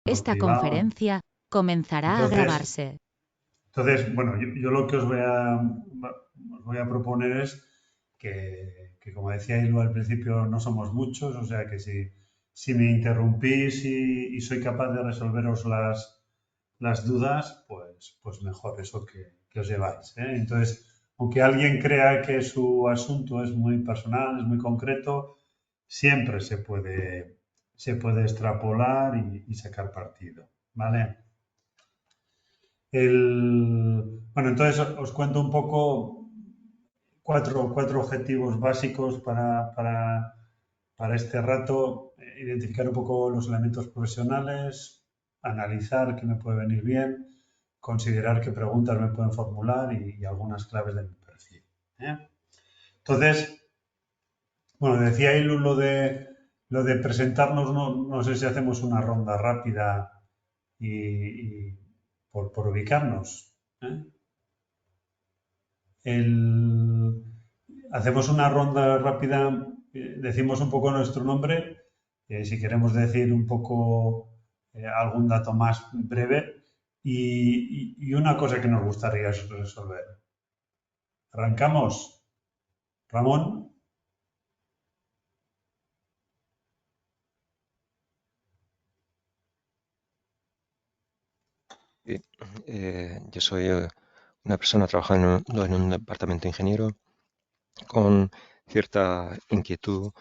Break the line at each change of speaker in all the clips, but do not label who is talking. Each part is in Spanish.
Esta
privado.
conferencia comenzará a
Entonces,
grabarse.
bueno, yo lo que os voy a proponer es que, como decía Ilu al principio, no somos muchos, o sea que si me interrumpís y soy capaz de resolveros las dudas, pues mejor eso que os lleváis, ¿eh? Entonces, aunque alguien crea que su asunto es muy personal, es muy concreto, siempre se puede extrapolar y sacar partido, ¿vale? Bueno, entonces os cuento un poco cuatro objetivos básicos para este rato. Identificar un poco los elementos profesionales, analizar qué me puede venir bien, considerar qué preguntas me pueden formular y algunas claves de mi perfil, ¿eh? Entonces, bueno, decía Ilu lo de presentarnos, no sé si hacemos una ronda rápida y por ubicarnos, ¿eh? El- Hacemos una ronda rápida, decimos un poco nuestro nombre, si queremos decir un poco algún dato más breve y una cosa que nos gustaría resolver. ¿Arrancamos? Ramón,
Sí, yo soy una persona trabajando en un departamento ingeniero con cierta inquietud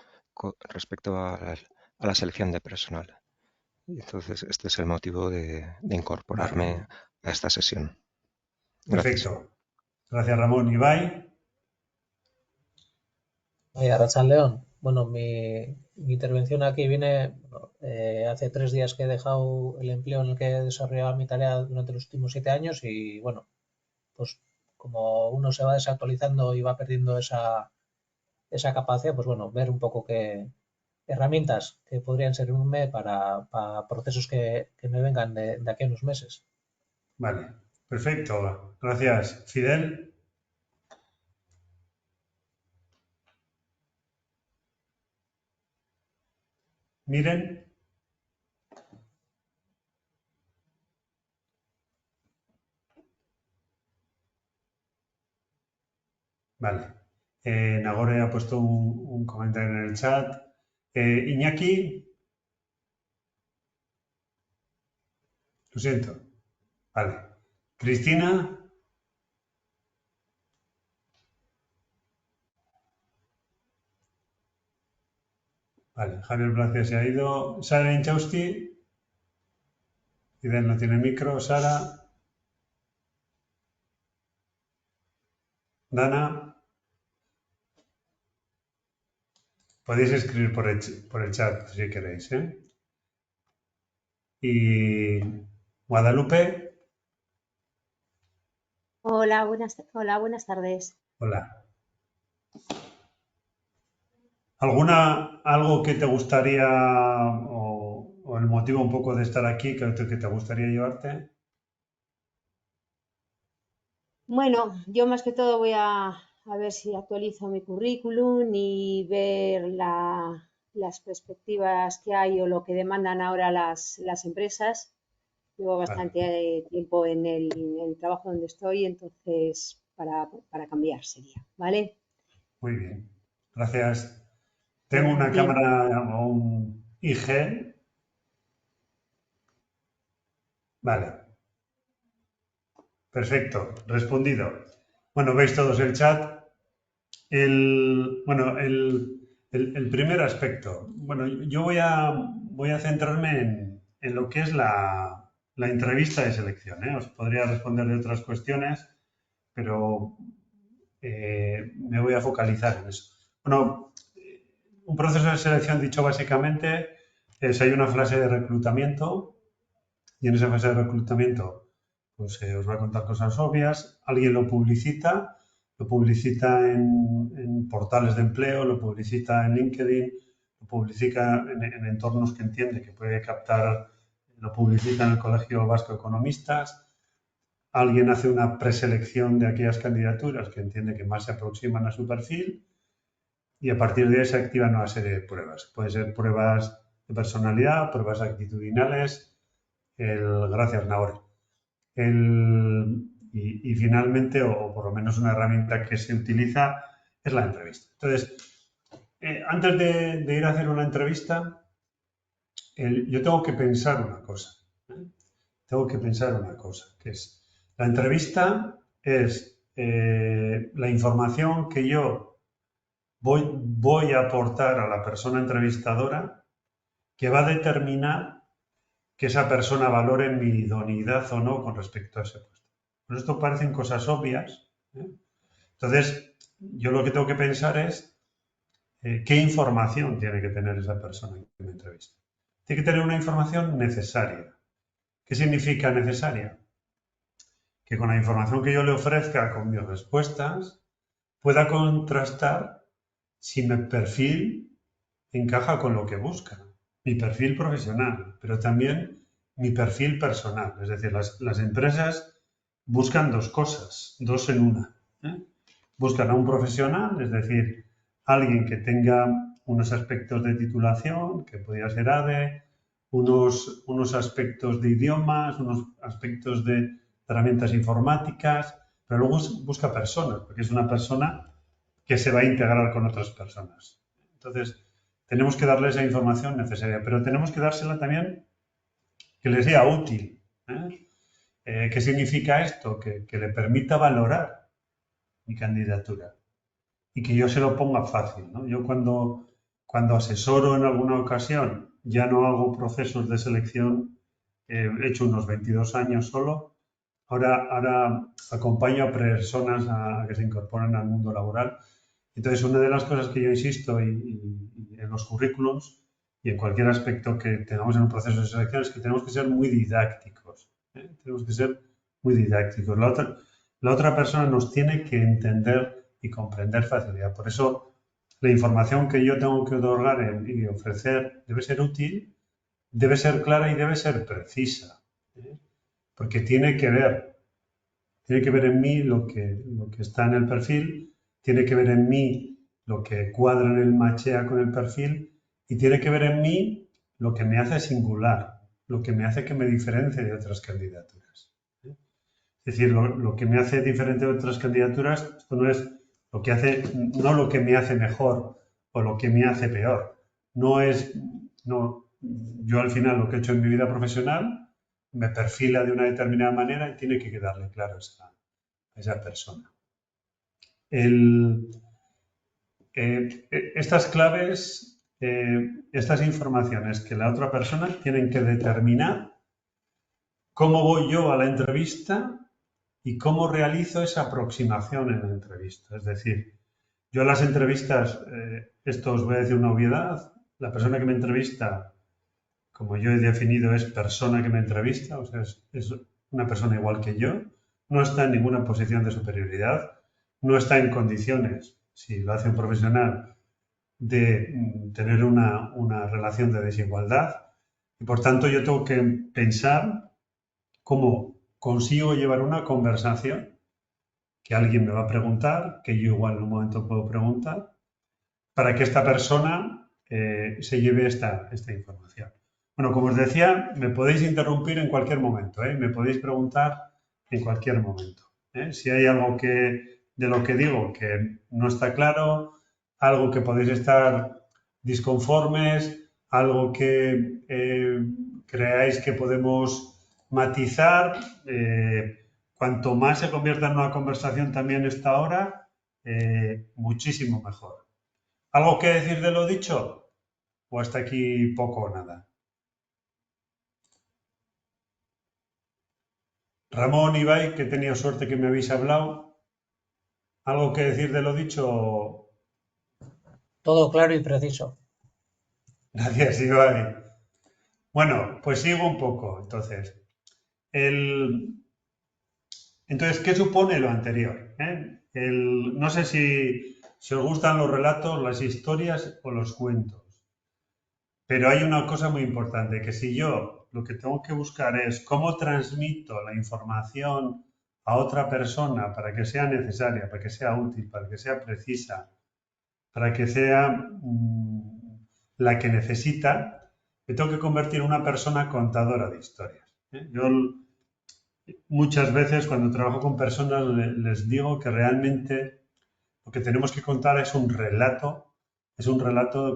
respecto a la selección de personal. Y entonces, este es el motivo de
vale,
incorporarme a esta sesión. Gracias.
perfecto. Gracias, Ramón. Ibai,
Arratsaldeon. Bueno, mi intervención aquí viene, bueno, hace 3 días que he dejado el empleo en el que he desarrollado mi tarea durante los últimos 7 años y bueno, pues como uno se va desactualizando y va perdiendo esa capacidad, pues bueno, ver un poco qué herramientas que podrían servirme para procesos que me vengan de aquí a unos meses.
vale, perfecto. Gracias. Fidel, Miren, vale. Nagore ha puesto un comentario en el chat. Iñaki, lo siento. Vale. Cristina, vale. Javier Blacia se ha ido. Sara Inchausti, Fidel no tiene micro. Sara, Dana, podéis escribir por el chat si queréis, ¿eh? Y Guadalupe,
Hola, buenas tardes.
hola. Algo que te gustaría o el motivo un poco de estar aquí que te gustaría llevarte?
Bueno, yo más que todo voy a ver si actualizo mi currículum y ver las perspectivas que hay o lo que demandan ahora las empresas. Llevo
Vale,
bastante tiempo en el trabajo donde estoy, entonces para cambiar sería, ¿vale?
muy bien. Gracias. Tengo una
Bien.
cámara o un IG. Vale, perfecto. Respondido. Bueno, veis todos el chat. Bueno, el primer aspecto. Bueno, yo voy a centrarme en lo que es la entrevista de selección, ¿eh? Os podría responder de otras cuestiones, pero me voy a focalizar en eso. Bueno, un proceso de selección dicho básicamente es hay una fase de reclutamiento y en esa fase de reclutamiento pues os voy a contar cosas obvias. Alguien lo publicita en portales de empleo, lo publicita en LinkedIn, lo publicita en entornos que entiende que puede captar, lo publicita en el Colegio Vasco de Economistas. Alguien hace una preselección de aquellas candidaturas que entiende que más se aproximan a su perfil y a partir de ahí se activan una serie de pruebas. Pueden ser pruebas de personalidad, pruebas actitudinales, Gracias, Nahore. Y finalmente, o por lo menos una herramienta que se utiliza, es la entrevista. Entonces, antes de ir a hacer una entrevista, yo tengo que pensar una cosa. Tengo que pensar una cosa, que es, la entrevista es la información que yo voy a aportar a la persona entrevistadora que va a determinar que esa persona valore mi idoneidad o no con respecto a ese puesto. Pues esto parecen cosas obvias, ¿eh? Entonces, yo lo que tengo que pensar es qué información tiene que tener esa persona que me entrevista. Tiene que tener una información necesaria. ¿Qué significa necesaria? Que con la información que yo le ofrezca con mis respuestas pueda contrastar si mi perfil encaja con lo que busca. Mi perfil profesional, pero también mi perfil personal. Es decir, las empresas buscan dos cosas, dos en una, ¿eh? Buscan a un profesional, es decir, alguien que tenga unos aspectos de titulación, que podría ser ADE, unos aspectos de idiomas, unos aspectos de herramientas informáticas, pero luego busca personas, porque es una persona que se va a integrar con otras personas. Entonces, tenemos que darle esa información necesaria, pero tenemos que dársela también que le sea útil, ¿eh? ¿Qué significa esto? Que le permita valorar mi candidatura y que yo se lo ponga fácil, ¿no? Yo cuando asesoro en alguna ocasión ya no hago procesos de selección, he hecho unos 22 años solo, ahora acompaño a personas a que se incorporen al mundo laboral. Entonces, una de las cosas que yo insisto y en los currículums y en cualquier aspecto que tengamos en un proceso de selección es que tenemos que ser muy didácticos, ¿eh? Tenemos que ser muy didácticos. La otra persona nos tiene que entender y comprender facilidad. Por eso, la información que yo tengo que otorgar y ofrecer debe ser útil, debe ser clara y debe ser precisa, ¿eh? Porque tiene que ver en mí lo que está en el perfil, tiene que ver en mí lo que cuadra en el machea con el perfil y tiene que ver en mí lo que me hace singular, lo que me hace que me diferencie de otras candidaturas, ¿eh? Es decir, lo que me hace diferente de otras candidaturas, esto no es lo que hace, no lo que me hace mejor o lo que me hace peor. Yo al final lo que he hecho en mi vida profesional me perfila de una determinada manera y tiene que quedarle claro a esa persona. Estas claves, estas informaciones que la otra persona tienen que determinar cómo voy yo a la entrevista y cómo realizo esa aproximación en la entrevista. Es decir, yo a las entrevistas, esto os voy a decir una obviedad, la persona que me entrevista, como yo he definido, es persona que me entrevista, o sea, es una persona igual que yo, no está en ninguna posición de superioridad, no está en condiciones, si lo hace un profesional, de tener una relación de desigualdad y por tanto yo tengo que pensar cómo consigo llevar una conversación que alguien me va a preguntar, que yo igual en un momento puedo preguntar, para que esta persona se lleve esta información. Bueno, como os decía, me podéis interrumpir en cualquier momento, ¿eh? Me podéis preguntar en cualquier momento, ¿eh? Si hay algo de lo que digo que no está claro, algo que podéis estar disconformes, algo que creáis que podemos matizar, cuanto más se convierta en una conversación también esta hora, muchísimo mejor. ¿Algo que decir de lo dicho? ¿O hasta aquí poco o nada? Ramón, Ibai, que he tenido suerte que me habéis hablado. ¿Algo que decir de lo dicho?
Todo claro y preciso.
Gracias, Ibai. Bueno, pues sigo un poco, entonces. Entonces, ¿qué supone lo anterior? No sé si os gustan los relatos, las historias o los cuentos. Pero hay una cosa muy importante, que si yo lo que tengo que buscar es cómo transmito la información a otra persona para que sea necesaria, para que sea útil, para que sea precisa, para que sea la que necesita, me tengo que convertir en una persona contadora de historias. Yo muchas veces cuando trabajo con personas les digo que realmente lo que tenemos que contar es un relato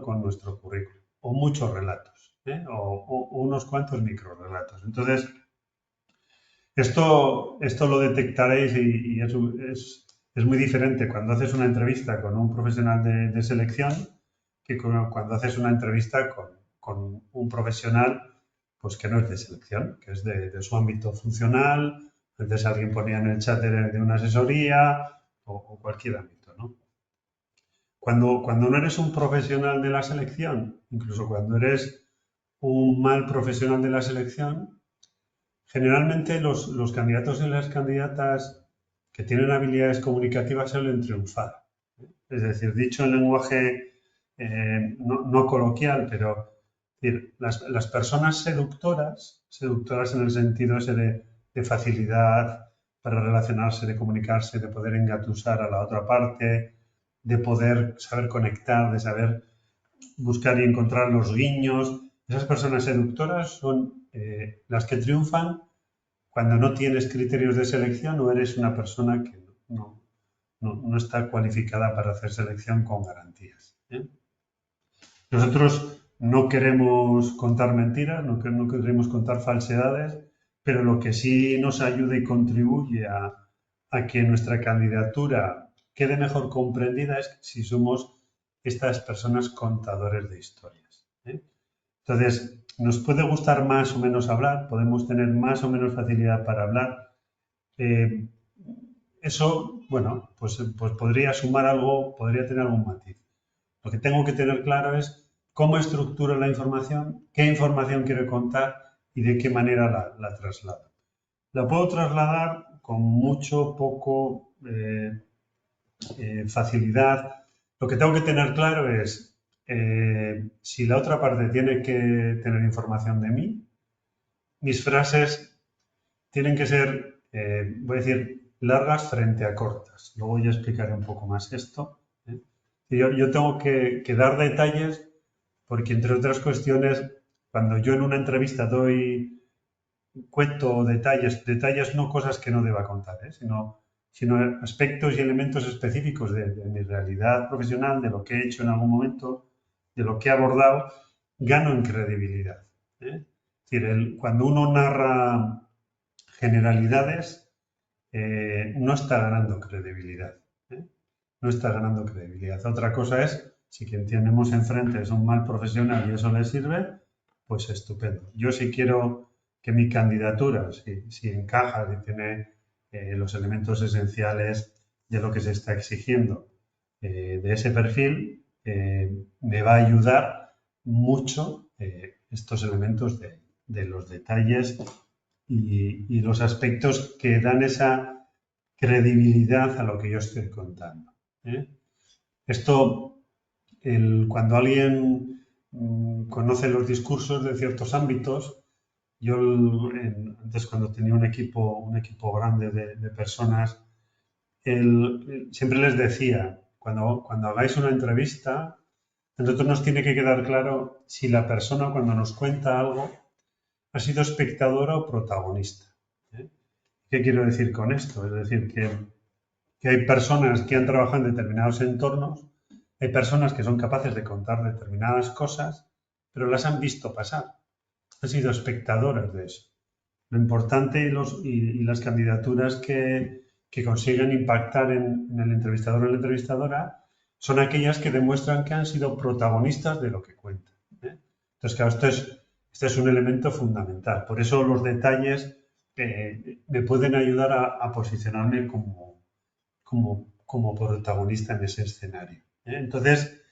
con nuestro currículum, o muchos relatos, o unos cuantos microrelatos. Entonces, esto lo detectaréis y es muy diferente cuando haces una entrevista con un profesional de selección que cuando haces una entrevista con un profesional pues que no es de selección, que es de su ámbito funcional. Antes alguien ponía en el chat de una asesoría o cualquier ámbito, ¿no? Cuando no eres un profesional de la selección, incluso cuando eres un mal profesional de la selección, generalmente los candidatos y las candidatas que tienen habilidades comunicativas suelen triunfar. Es decir, dicho en lenguaje no coloquial, pero es decir, las personas seductoras en el sentido ese de facilidad para relacionarse, de comunicarse, de poder engatusar a la otra parte, de poder saber conectar, de saber buscar y encontrar los guiños. Esas personas seductoras son las que triunfan cuando no tienes criterios de selección o eres una persona que no está cualificada para hacer selección con garantías. Nosotros no queremos contar mentiras, no queremos contar falsedades, pero lo que sí nos ayuda y contribuye a que nuestra candidatura quede mejor comprendida es si somos estas personas contadores de historias. Entonces, nos puede gustar más o menos hablar, podemos tener más o menos facilidad para hablar. Eso, bueno, pues podría sumar algo, podría tener algún matiz. Lo que tengo que tener claro es cómo estructuro la información, qué información quiero contar y de qué manera la traslado. La puedo trasladar con mucho, poco facilidad. Lo que tengo que tener claro es si la otra parte tiene que tener información de mí, mis frases tienen que ser, voy a decir, largas frente a cortas. Luego ya explicaré un poco más esto. Yo tengo que dar detalles porque, entre otras cuestiones, cuando yo en una entrevista cuento detalles no cosas que no deba contar, sino aspectos y elementos específicos de mi realidad profesional, de lo que he hecho en algún momento, de lo que he abordado, gano en credibilidad. Es decir, cuando uno narra generalidades, no está ganando credibilidad. No está ganando credibilidad. Otra cosa es, si quien tenemos enfrente es un mal profesional y eso le sirve, pues estupendo. Yo sí quiero que mi candidatura, si encaja, si tiene los elementos esenciales de lo que se está exigiendo de ese perfil, me va a ayudar mucho estos elementos de los detalles y los aspectos que dan esa credibilidad a lo que yo estoy contando. Esto, cuando alguien conoce los discursos de ciertos ámbitos, yo antes cuando tenía un equipo grande de personas, siempre les decía, cuando hagáis una entrevista, a nosotros nos tiene que quedar claro si la persona cuando nos cuenta algo ha sido espectadora o protagonista. ¿Qué quiero decir con esto? Es decir, que hay personas que han trabajado en determinados entornos, hay personas que son capaces de contar determinadas cosas, pero las han visto pasar, han sido espectadoras de eso. Lo importante y las candidaturas que consiguen impactar en el entrevistador o la entrevistadora son aquellas que demuestran que han sido protagonistas de lo que cuentan. Entonces, claro, este es un elemento fundamental. Por eso los detalles me pueden ayudar a posicionarme como protagonista en ese escenario. Entonces,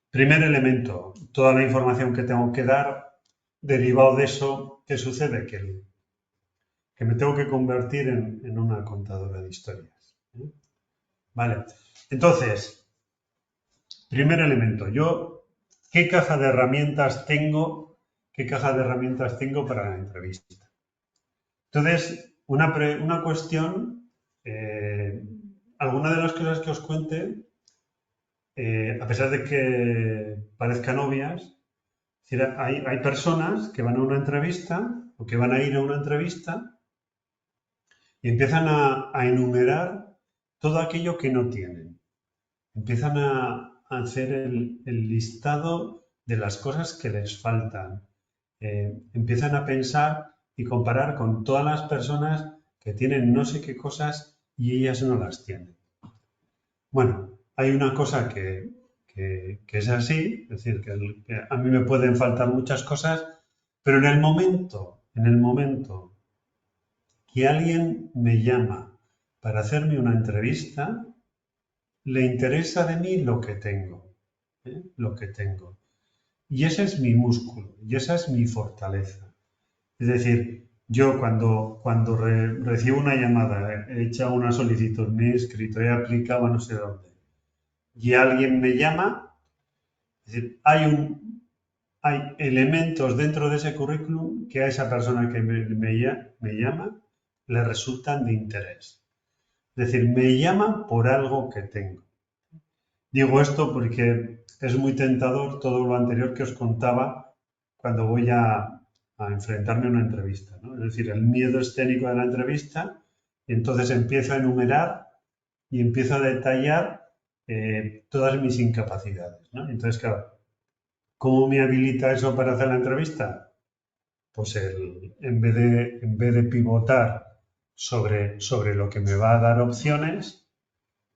primer elemento, toda la información que tengo que dar, derivado de eso, ¿qué sucede? Que me tengo que convertir en una contadora de historias. Vale, entonces, primer elemento, ¿qué caja de herramientas tengo? ¿Qué caja de herramientas tengo para la entrevista? Entonces, una cuestión, alguna de las cosas que os cuente, a pesar de que parezcan obvias, hay personas que van a una entrevista, o que van a ir a una entrevista y empiezan a enumerar todo aquello que no tienen. Empiezan a hacer el listado de las cosas que les faltan. Empiezan a pensar y comparar con todas las personas que tienen no sé qué cosas y ellas no las tienen. Bueno, hay una cosa que es así, es decir, que a mí me pueden faltar muchas cosas, pero en el momento que alguien me llama para hacerme una entrevista, le interesa de mí lo que tengo, lo que tengo. Y ese es mi músculo, y esa es mi fortaleza. Es decir, yo cuando recibo una llamada, he hecho una solicitud, me he inscrito, he aplicado a no sé dónde, y alguien me llama, es decir, hay elementos dentro de ese currículum que a esa persona que me llama le resultan de interés. Es decir, me llama por algo que tengo. Digo esto porque es muy tentador todo lo anterior que os contaba cuando voy a enfrentarme a una entrevista, ¿no? Es decir, el miedo escénico de la entrevista, y entonces empiezo a enumerar y empiezo a detallar todas mis incapacidades, ¿no? Entonces, claro, ¿cómo me habilita eso para hacer la entrevista? Pues en vez de pivotar sobre lo que me va a dar opciones,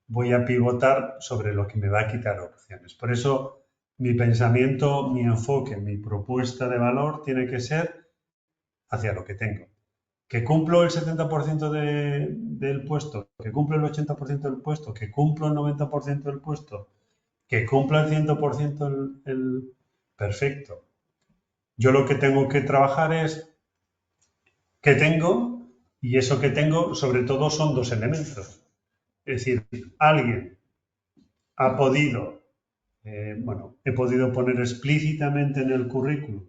voy a pivotar sobre lo que me va a quitar opciones. Por eso mi pensamiento, mi enfoque, mi propuesta de valor tiene que ser hacia lo que tengo. Que cumplo el 70% del puesto, que cumplo el 80% del puesto, que cumplo el 90% del puesto, que cumpla el 100% el perfecto. Yo lo que tengo que trabajar es qué tengo, y eso que tengo sobre todo son dos elementos. Es decir, alguien ha podido, he podido poner explícitamente en el currículum,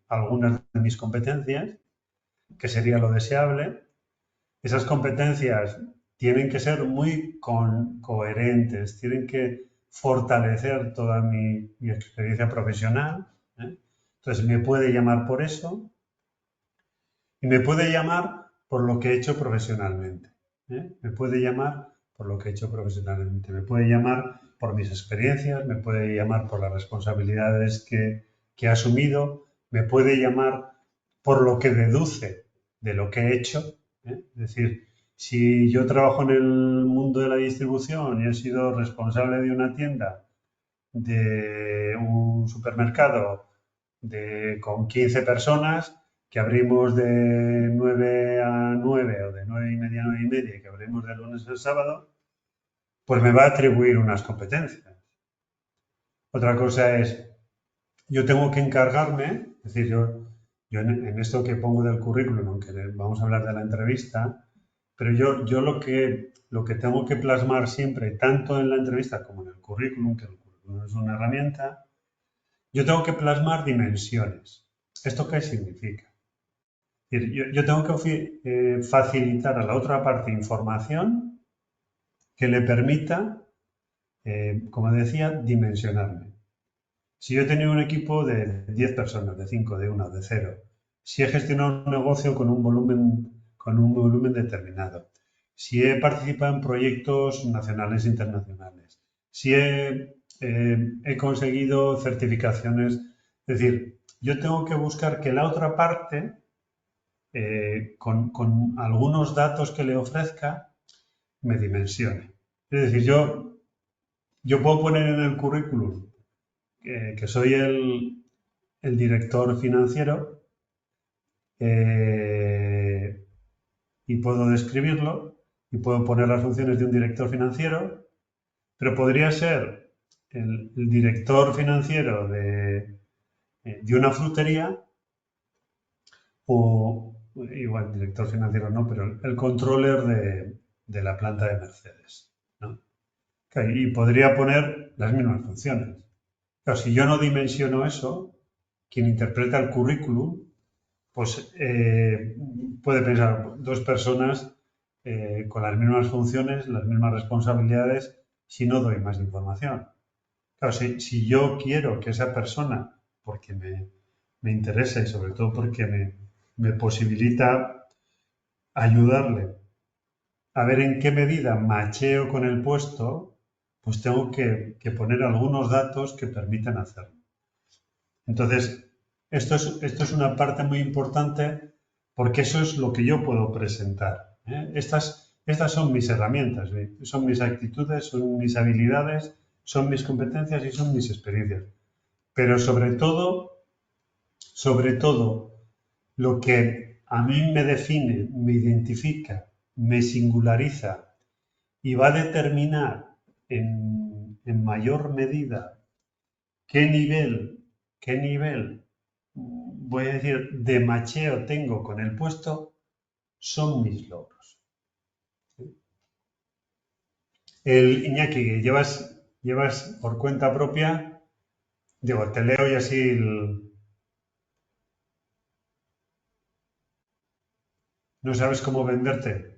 algunas de mis competencias, que sería lo deseable. Esas competencias tienen que ser muy coherentes, tienen que fortalecer toda mi experiencia profesional. Entonces me puede llamar por eso y me puede llamar por lo que he hecho profesionalmente. Me puede llamar por lo que he hecho profesionalmente, me puede llamar por mis experiencias, me puede llamar por las responsabilidades que he asumido, me puede llamar por lo que deduce de lo que he hecho. Es decir, si yo trabajo en el mundo de la distribución y he sido responsable de una tienda, de un supermercado con 15 personas, que abrimos de 9 a 9 o de 9 y media a 9 y media, que abrimos de lunes a sábado, pues me va a atribuir unas competencias. Otra cosa es, yo tengo que encargarme, es decir, yo en esto que pongo del currículum, aunque vamos a hablar de la entrevista, pero yo lo que tengo que plasmar siempre, tanto en la entrevista como en el currículum, que el currículum es una herramienta, yo tengo que plasmar dimensiones. ¿Esto qué significa? Es decir, yo tengo que facilitar a la otra parte información que le permita, como decía, dimensionarme. Si yo he tenido un equipo de 10 personas, de 5, de 1, de 0, si he gestionado un negocio con un volumen determinado, si he participado en proyectos nacionales e internacionales, si he conseguido certificaciones, es decir, yo tengo que buscar que la otra parte, con algunos datos que le ofrezca, me dimensione. Es decir, yo puedo poner en el currículum que soy el director financiero, y puedo describirlo y puedo poner las funciones de un director financiero, pero podría ser el director financiero de una frutería o, igual, director financiero no, pero el controller de la planta de Mercedes, ¿no? Y podría poner las mismas funciones. Claro, si yo no dimensiono eso, quien interpreta el currículum, pues puede pensar dos personas con las mismas funciones, las mismas responsabilidades, si no doy más información. Claro, si yo quiero que esa persona, porque me interesa y sobre todo porque me posibilita ayudarle a ver en qué medida macheo con el puesto, pues tengo que poner algunos datos que permitan hacerlo. Entonces, esto es una parte muy importante porque eso es lo que yo puedo presentar, ¿eh? Estas son mis herramientas, ¿eh? Son mis actitudes, son mis habilidades, son mis competencias y son mis experiencias. Pero sobre todo, lo que a mí me define, me identifica, me singulariza y va a determinar en mayor medida qué nivel, voy a decir, de macheo tengo con el puesto, son mis logros. Iñaki, que llevas por cuenta propia, digo, te leo y así no sabes cómo venderte.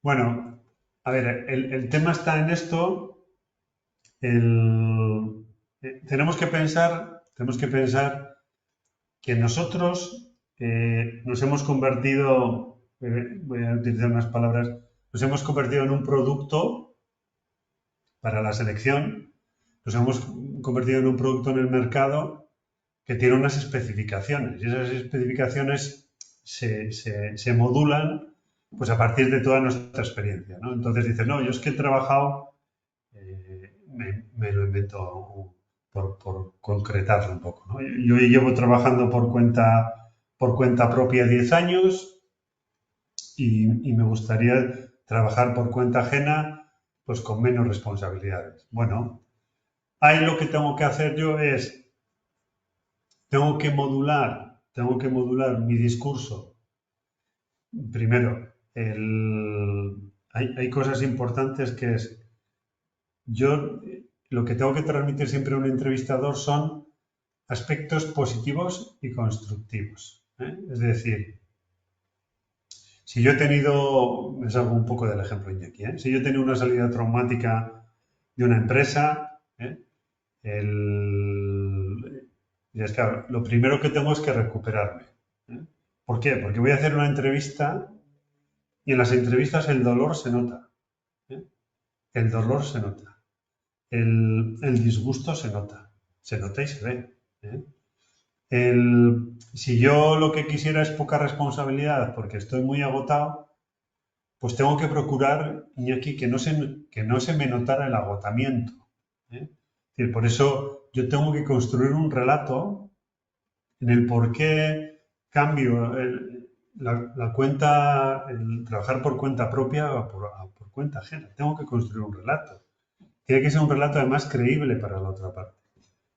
Bueno, a ver, el tema está en esto. Tenemos que pensar que nosotros nos hemos convertido, voy a utilizar unas palabras, nos hemos convertido en un producto para la selección, nos hemos convertido en un producto en el mercado que tiene unas especificaciones y esas especificaciones se modulan pues a partir de toda nuestra experiencia, ¿no? Entonces dices, no, yo es que he trabajado, me lo invento por concretarlo un poco, ¿no? Yo llevo trabajando por cuenta propia 10 años y me gustaría trabajar por cuenta ajena pues con menos responsabilidades. Bueno, ahí lo que tengo que hacer yo es, tengo que modular mi discurso. Primero, hay cosas importantes que es, yo lo que tengo que transmitir siempre a un entrevistador son aspectos positivos y constructivos, ¿eh? Es decir, si yo he tenido, me salgo un poco del ejemplo Iñaki, ¿eh? Si yo he tenido una salida traumática de una empresa, ¿eh? Y es claro, lo primero que tengo es que recuperarme, ¿eh? ¿Por qué? Porque voy a hacer una entrevista y en las entrevistas el dolor se nota, ¿eh? El dolor se nota, el disgusto se nota y se ve, ¿eh? Si yo lo que quisiera es poca responsabilidad porque estoy muy agotado, pues tengo que procurar, Iñaki, que no se me notara el agotamiento, ¿eh? Es decir, por eso yo tengo que construir un relato en el por qué cambio la cuenta, el trabajar por cuenta propia a por cuenta ajena. Tengo que construir un relato. Tiene que ser un relato además creíble para la otra parte.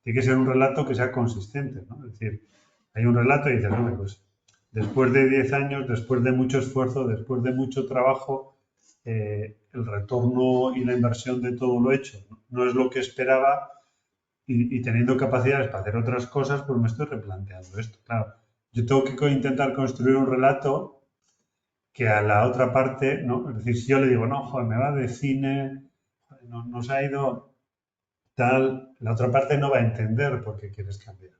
Tiene que ser un relato que sea consistente, ¿no? Es decir, hay un relato y dices, no, pues después de 10 años, después de mucho esfuerzo, después de mucho trabajo, el retorno y la inversión de todo lo hecho no es lo que esperaba y teniendo capacidades para hacer otras cosas, pues me estoy replanteando esto. Claro, yo tengo que intentar construir un relato que a la otra parte, ¿no? Es decir, si yo le digo, no, joder, me va de cine, joder, nos ha ido tal, la otra parte no va a entender por qué quieres cambiar.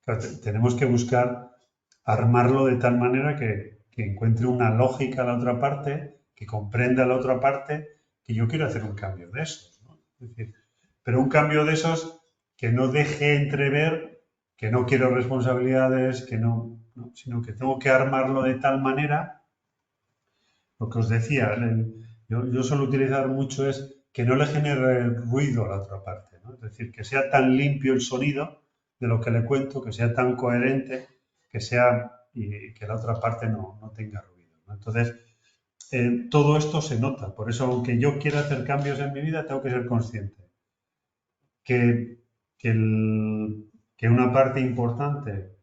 Claro, tenemos que buscar armarlo de tal manera que encuentre una lógica a la otra parte, que comprenda a la otra parte que yo quiero hacer un cambio de esos, ¿no? Es decir, pero un cambio de esos que no deje entrever que no quiero responsabilidades, sino que tengo que armarlo de tal manera, lo que os decía, yo suelo utilizar mucho es que no le genere ruido a la otra parte, ¿no? Es decir, que sea tan limpio el sonido de lo que le cuento, que sea tan coherente, y que la otra parte no tenga ruido, ¿no? Entonces, todo esto se nota. Por eso, aunque yo quiera hacer cambios en mi vida, tengo que ser consciente que, que una parte importante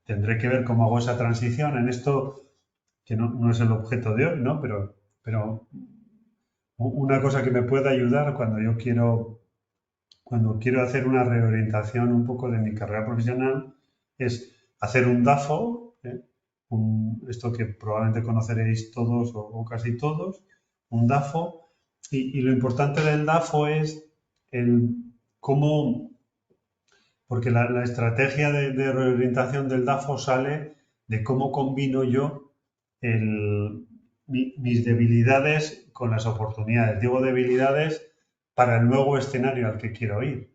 tendré que ver cómo hago esa transición en esto que no es el objeto de hoy, ¿no? Pero una cosa que me puede ayudar cuando quiero hacer una reorientación un poco de mi carrera profesional es hacer un DAFO, ¿eh? Esto que probablemente conoceréis todos o casi todos, un DAFO Y lo importante del DAFO es el cómo, porque la estrategia de reorientación del DAFO sale de cómo combino yo mis debilidades con las oportunidades. Digo debilidades para el nuevo escenario al que quiero ir,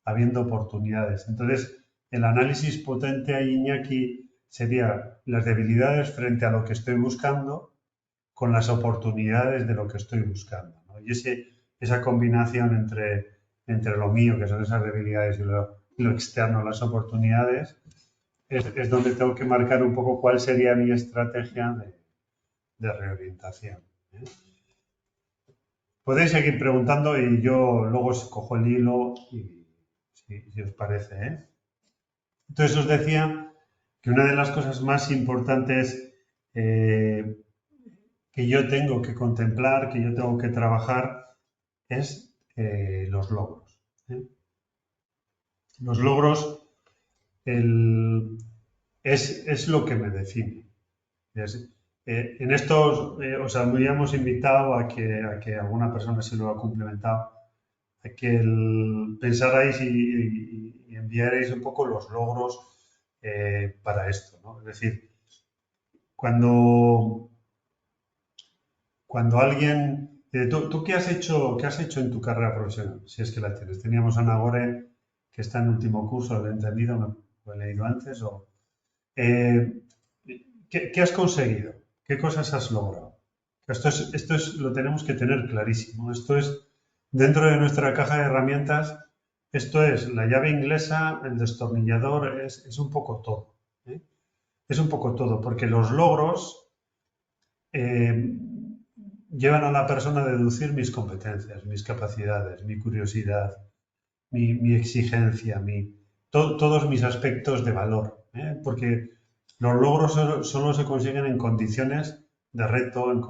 habiendo oportunidades. Entonces, el análisis potente ahí, Iñaki, sería las debilidades frente a lo que estoy buscando con las oportunidades de lo que estoy buscando, ¿no? Y esa combinación entre lo mío, que son esas debilidades, y lo externo, las oportunidades, es donde tengo que marcar un poco cuál sería mi estrategia de reorientación, ¿eh? Podéis seguir preguntando y yo luego os cojo el hilo y si os parece, ¿eh? Entonces os decía que una de las cosas más importantes que yo tengo que contemplar, que yo tengo que trabajar, es los logros, ¿eh? Los logros es lo que me define. En estos, os habríamos invitado a que alguna persona se lo ha complementado, a que pensarais y enviarais un poco los logros para esto, ¿no? Es decir, cuando alguien... ¿Tú qué has hecho en tu carrera profesional? Si es que la tienes. Teníamos a Nagore, que está en último curso, lo he entendido, lo he leído antes. Eh, ¿Qué has conseguido? ¿Qué cosas has logrado? Lo tenemos que tener clarísimo. Esto es, dentro de nuestra caja de herramientas, esto es la llave inglesa, el destornillador, es un poco todo, ¿eh? Es un poco todo, porque los logros eh, llevan a la persona a deducir mis competencias, mis capacidades, mi curiosidad, mi exigencia, todos mis aspectos de valor, ¿eh? Porque los logros solo se consiguen en condiciones de reto, en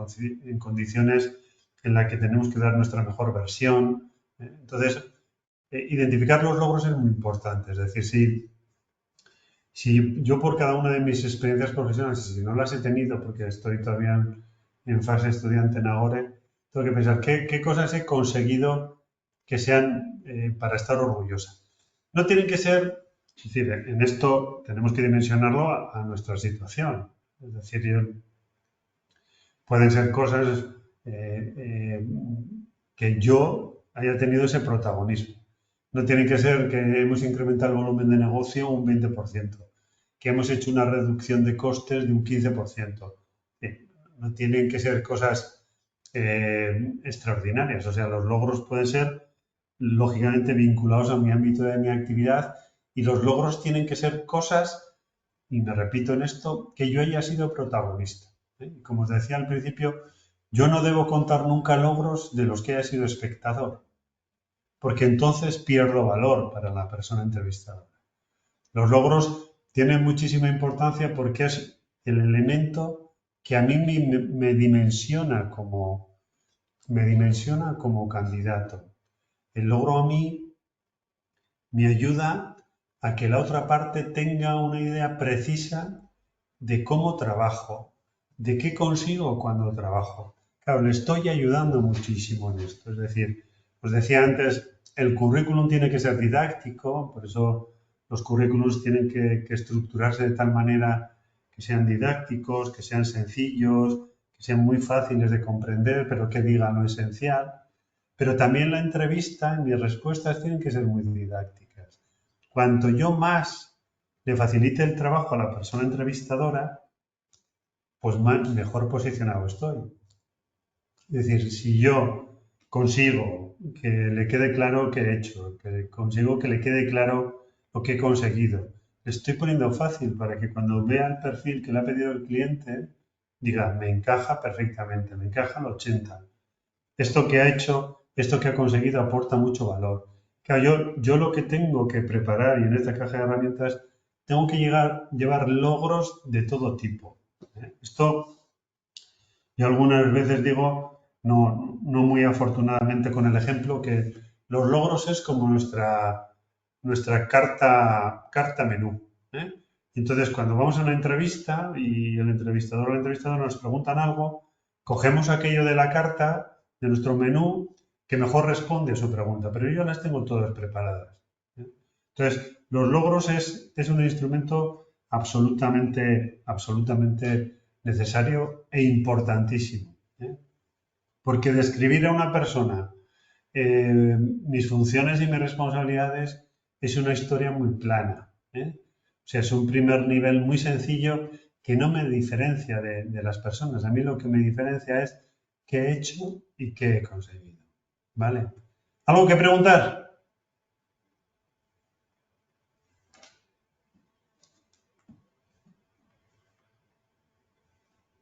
condiciones en las que tenemos que dar nuestra mejor versión, ¿eh? Entonces, identificar los logros es muy importante. Es decir, si yo por cada una de mis experiencias profesionales, si no las he tenido porque estoy todavía en fase estudiante en Agore, tengo que pensar qué cosas he conseguido que sean para estar orgullosa. No tienen que ser, es decir, en esto tenemos que dimensionarlo a nuestra situación. Es decir, pueden ser cosas que yo haya tenido ese protagonismo. No tiene que ser que hemos incrementado el volumen de negocio un 20%, que hemos hecho una reducción de costes de un 15%. No tienen que ser cosas extraordinarias. O sea, los logros pueden ser, lógicamente, vinculados a mi ámbito de mi actividad y los logros tienen que ser cosas, y me repito en esto, que yo haya sido protagonista, ¿eh? Como os decía al principio, yo no debo contar nunca logros de los que haya sido espectador, porque entonces pierdo valor para la persona entrevistada. Los logros tienen muchísima importancia porque es el elemento que a mí me dimensiona como candidato. El logro a mí me ayuda a que la otra parte tenga una idea precisa de cómo trabajo, de qué consigo cuando trabajo. Claro, le estoy ayudando muchísimo en esto. Es decir, os decía antes, el currículum tiene que ser didáctico, por eso los currículums tienen que estructurarse de tal manera que sean didácticos, que sean sencillos, que sean muy fáciles de comprender, pero que digan lo esencial. Pero también la entrevista, mis respuestas tienen que ser muy didácticas. Cuanto yo más le facilite el trabajo a la persona entrevistadora, pues mejor posicionado estoy. Es decir, si yo consigo que le quede claro qué he hecho, que consigo que le quede claro lo que he conseguido, le estoy poniendo fácil para que cuando vea el perfil que le ha pedido el cliente, diga, me encaja perfectamente, me encaja al 80. Esto que ha hecho, esto que ha conseguido aporta mucho valor. Claro, yo lo que tengo que preparar y en esta caja de herramientas tengo que llevar logros de todo tipo, ¿eh? Esto yo algunas veces digo, no muy afortunadamente con el ejemplo, que los logros es como nuestra carta menú, ¿eh? Entonces, cuando vamos a una entrevista y el entrevistador o la entrevistadora nos preguntan algo, cogemos aquello de la carta, nuestro menú que mejor responde a su pregunta, pero yo las tengo todas preparadas. Entonces, los logros es un instrumento absolutamente necesario e importantísimo. Porque describir a una persona mis funciones y mis responsabilidades es una historia muy plana. O sea, es un primer nivel muy sencillo que no me diferencia de las personas. A mí lo que me diferencia es qué he hecho y qué he conseguido. ¿Vale? ¿Algo que preguntar?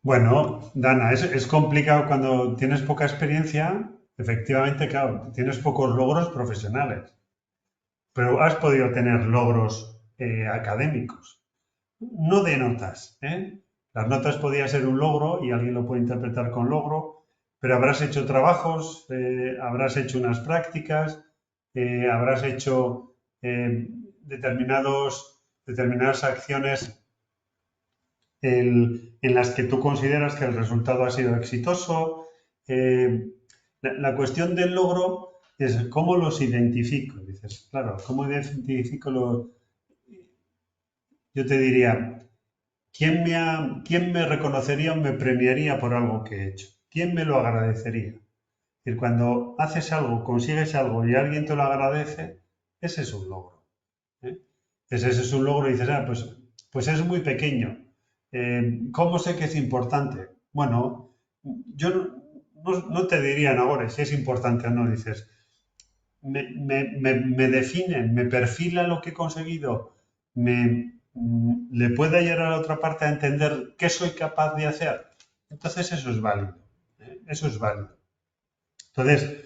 Bueno, Dana, es complicado cuando tienes poca experiencia. Efectivamente, claro, tienes pocos logros profesionales, pero has podido tener logros académicos. No de notas, ¿eh? Las notas podía ser un logro y alguien lo puede interpretar con logro, pero habrás hecho trabajos, habrás hecho unas prácticas, habrás hecho determinadas acciones en las que tú consideras que el resultado ha sido exitoso. La cuestión del logro es cómo los identifico. Dices, claro, ¿cómo identifico los...? Yo te diría, ¿quién me reconocería o me premiaría por algo que he hecho? ¿Quién me lo agradecería? Es decir, cuando haces algo, consigues algo y alguien te lo agradece, ese es un logro. Ese es un logro y dices, pues es muy pequeño. ¿Cómo sé que es importante? Bueno, yo no te diría ahora si es importante o no. Dices, me definen, me perfilan lo que he conseguido, le puede ayudar a la otra parte a entender qué soy capaz de hacer. Entonces eso es válido. Eso es válido. Entonces,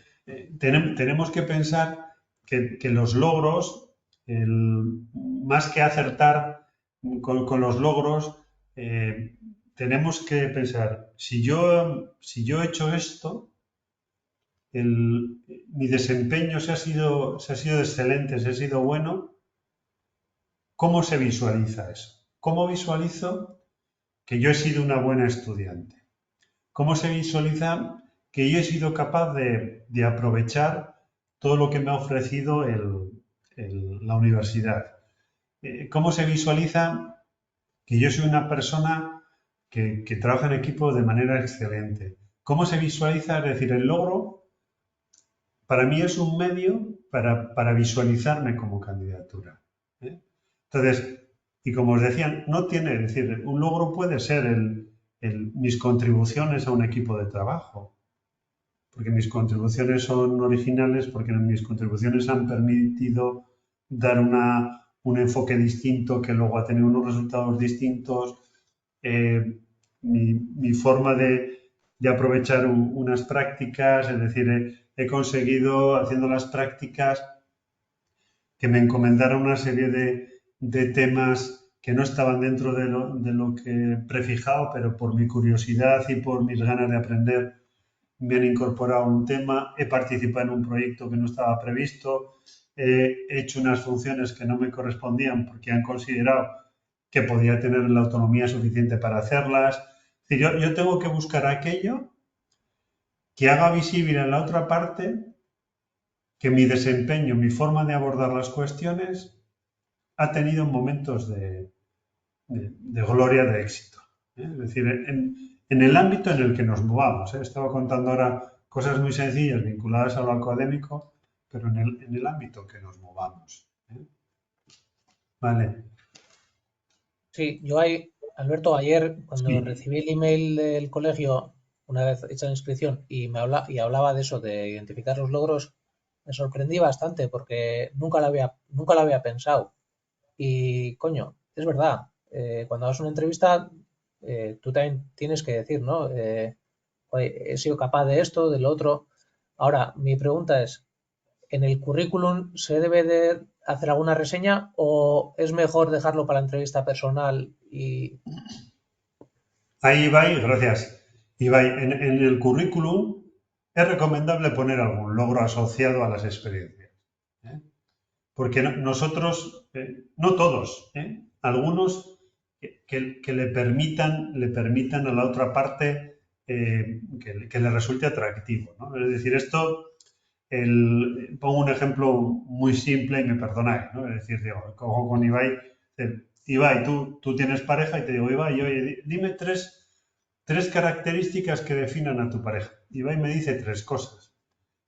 tenemos que pensar que los logros, más que acertar con los logros, tenemos que pensar, si yo he hecho esto, mi desempeño se ha sido excelente, se ha sido bueno, ¿cómo se visualiza eso? ¿Cómo visualizo que yo he sido una buena estudiante? ¿Cómo se visualiza que yo he sido capaz de aprovechar todo lo que me ha ofrecido la universidad? ¿Cómo se visualiza que yo soy una persona que trabaja en equipo de manera excelente? ¿Cómo se visualiza? Es decir, el logro para mí es un medio para visualizarme como candidatura. Entonces, y como os decía, no tiene, es decir, un logro puede ser mis contribuciones a un equipo de trabajo, porque mis contribuciones son originales, porque mis contribuciones han permitido dar un enfoque distinto que luego ha tenido unos resultados distintos. Mi forma de aprovechar unas prácticas, es decir, he conseguido, haciendo las prácticas, que me encomendaran una serie de temas que no estaban dentro de lo que he prefijado, pero por mi curiosidad y por mis ganas de aprender me han incorporado un tema, he participado en un proyecto que no estaba previsto, he hecho unas funciones que no me correspondían porque han considerado que podía tener la autonomía suficiente para hacerlas. Es decir, yo tengo que buscar aquello que haga visible en la otra parte que mi desempeño, mi forma de abordar las cuestiones ha tenido momentos de gloria, de éxito. Es decir, en el ámbito en el que nos movamos. Estaba contando ahora cosas muy sencillas vinculadas a lo académico, pero en el ámbito que nos movamos. Vale.
Sí, Alberto, ayer cuando recibí el email del colegio, una vez hecha la inscripción, y hablaba de eso, de identificar los logros, me sorprendí bastante porque nunca lo había pensado. Y coño, es verdad, cuando hagas una entrevista, tú también tienes que decir, ¿no? Oye, he sido capaz de esto, de lo otro. Ahora, mi pregunta es, ¿en el currículum se debe de hacer alguna reseña o es mejor dejarlo para la entrevista personal?
Ahí va, gracias. Ibai, en el currículum es recomendable poner algún logro asociado a las experiencias. Porque nosotros, no todos, algunos que le permitan a la otra parte que le resulte atractivo, ¿no? Es decir, pongo un ejemplo muy simple y me perdonáis, ¿no? Es decir, digo, cojo con Ibai, Ibai, tú tienes pareja y te digo, Ibai, oye, dime tres características que definan a tu pareja. Ibai me dice 3 cosas.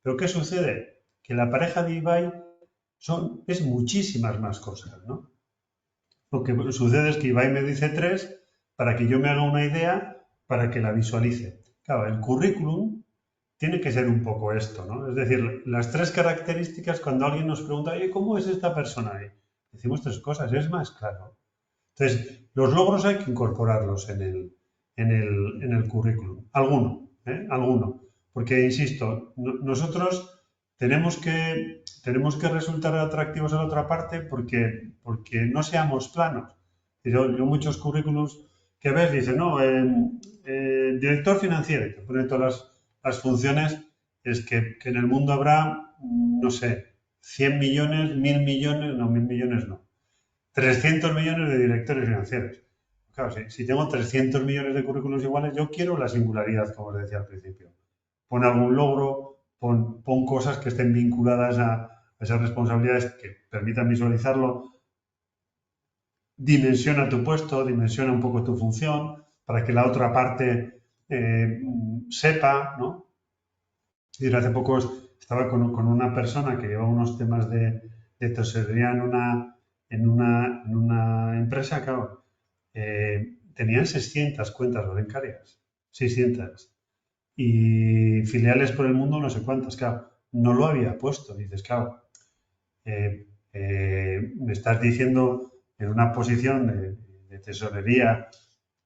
Pero ¿qué sucede? Que la pareja de Ibai es muchísimas más cosas, ¿no? Lo que sucede es que Ibai me dice 3 para que yo me haga una idea, para que la visualice. Claro, el currículum tiene que ser un poco esto, ¿no? Es decir, las 3 características, cuando alguien nos pregunta, oye, ¿cómo es esta persona? Decimos 3 cosas, es más claro. Entonces, los logros hay que incorporarlos en el currículum. Alguno. Porque, insisto, nosotros tenemos que resultar atractivos a la otra parte porque no seamos planos. Yo muchos currículums que ves dicen, no, director financiero, que pone todas las funciones, es que en el mundo habrá, no sé, 100 millones, 1000 millones, no, 1000 millones no. 300 millones de directores financieros. Claro, si tengo 300 millones de currículos iguales, yo quiero la singularidad, como os decía al principio. Pon algún logro, pon cosas que estén vinculadas a esas responsabilidades que permitan visualizarlo. Dimensiona tu puesto, dimensiona un poco tu función, para que la otra parte sepa, ¿no? Y hace poco estaba con una persona que lleva unos temas de tesorería en una empresa, claro, tenían 600 cuentas bancarias, 600. Y filiales por el mundo no sé cuántas, claro, no lo había puesto. Dices, claro, me estás diciendo en una posición de tesorería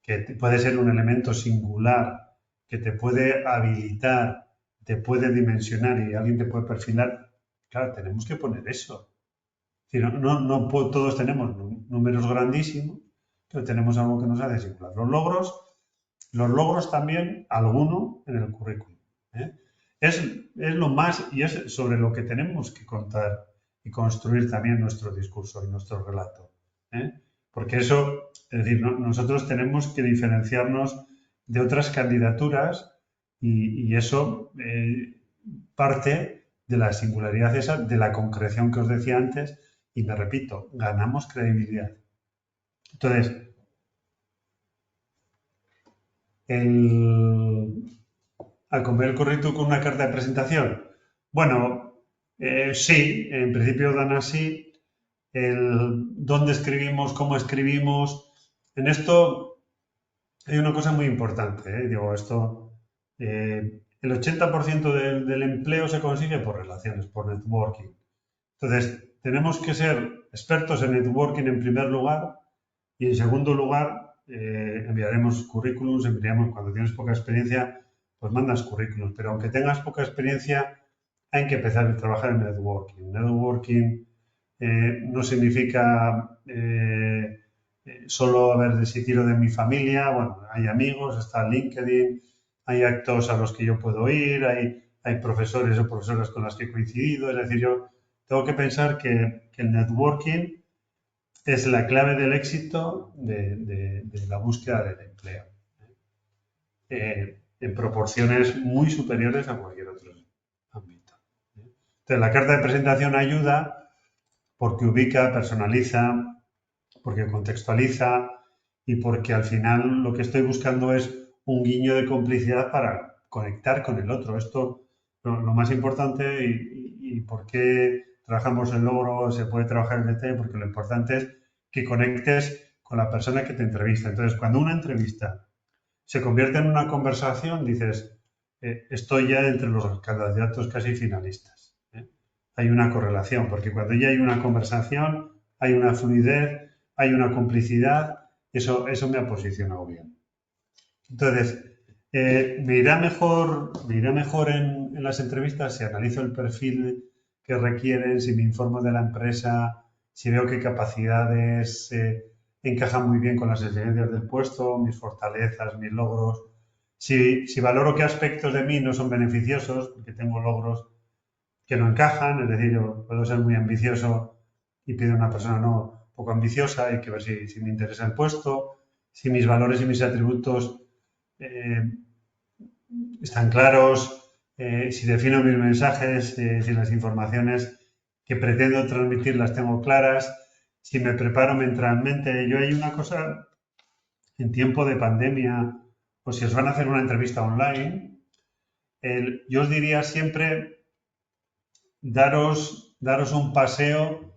que puede ser un elemento singular, que te puede habilitar, te puede dimensionar y alguien te puede perfilar. Claro, tenemos que poner eso. No todos tenemos números grandísimos, pero tenemos algo que nos hace singular. Los logros también, alguno en el currículum. ¿eh? Es lo más, y es sobre lo que tenemos que contar y construir también nuestro discurso y nuestro relato. Porque eso, es decir, nosotros tenemos que diferenciarnos de otras candidaturas y eso parte de la singularidad esa, de la concreción que os decía antes, y me repito, ganamos credibilidad. Entonces, ¿a comer el currículum con una carta de presentación? Bueno, sí, en principio dan así. Dónde escribimos, cómo escribimos. En esto hay una cosa muy importante. Digo, el 80% del empleo se consigue por relaciones, por networking. Entonces, tenemos que ser expertos en networking en primer lugar y en segundo lugar enviaremos currículums, cuando tienes poca experiencia, pues mandas currículums, pero aunque tengas poca experiencia, hay que empezar a trabajar en networking. Networking no significa solo si tiro de mi familia, bueno, hay amigos, está LinkedIn, hay actos a los que yo puedo ir, hay profesores o profesoras con las que he coincidido, es decir, yo tengo que pensar que el networking es la clave del éxito de la búsqueda del empleo, en proporciones muy superiores a cualquier otro ámbito. Entonces, la carta de presentación ayuda porque ubica, personaliza, porque contextualiza y porque al final lo que estoy buscando es un guiño de complicidad para conectar con el otro. Esto lo más importante y por qué trabajamos el logro, se puede trabajar el DT, porque lo importante es que conectes con la persona que te entrevista. Entonces, cuando una entrevista se convierte en una conversación, dices, estoy ya entre los candidatos casi finalistas. Hay una correlación, porque cuando ya hay una conversación, hay una fluidez, hay una complicidad, eso me ha posicionado bien. Entonces, me irá mejor en las entrevistas si analizo el perfil que requieren, si me informo de la empresa, si veo qué capacidades encajan muy bien con las exigencias del puesto, mis fortalezas, mis logros. Si valoro qué aspectos de mí no son beneficiosos, porque tengo logros que no encajan, es decir, yo puedo ser muy ambicioso y pido a una persona no poco ambiciosa, hay que ver si me interesa el puesto, si mis valores y mis atributos están claros, si defino mis mensajes, si las informaciones que pretendo transmitir las tengo claras, si me preparo mentalmente. Yo hay una cosa, en tiempo de pandemia, o si os van a hacer una entrevista online, yo os diría siempre daros un paseo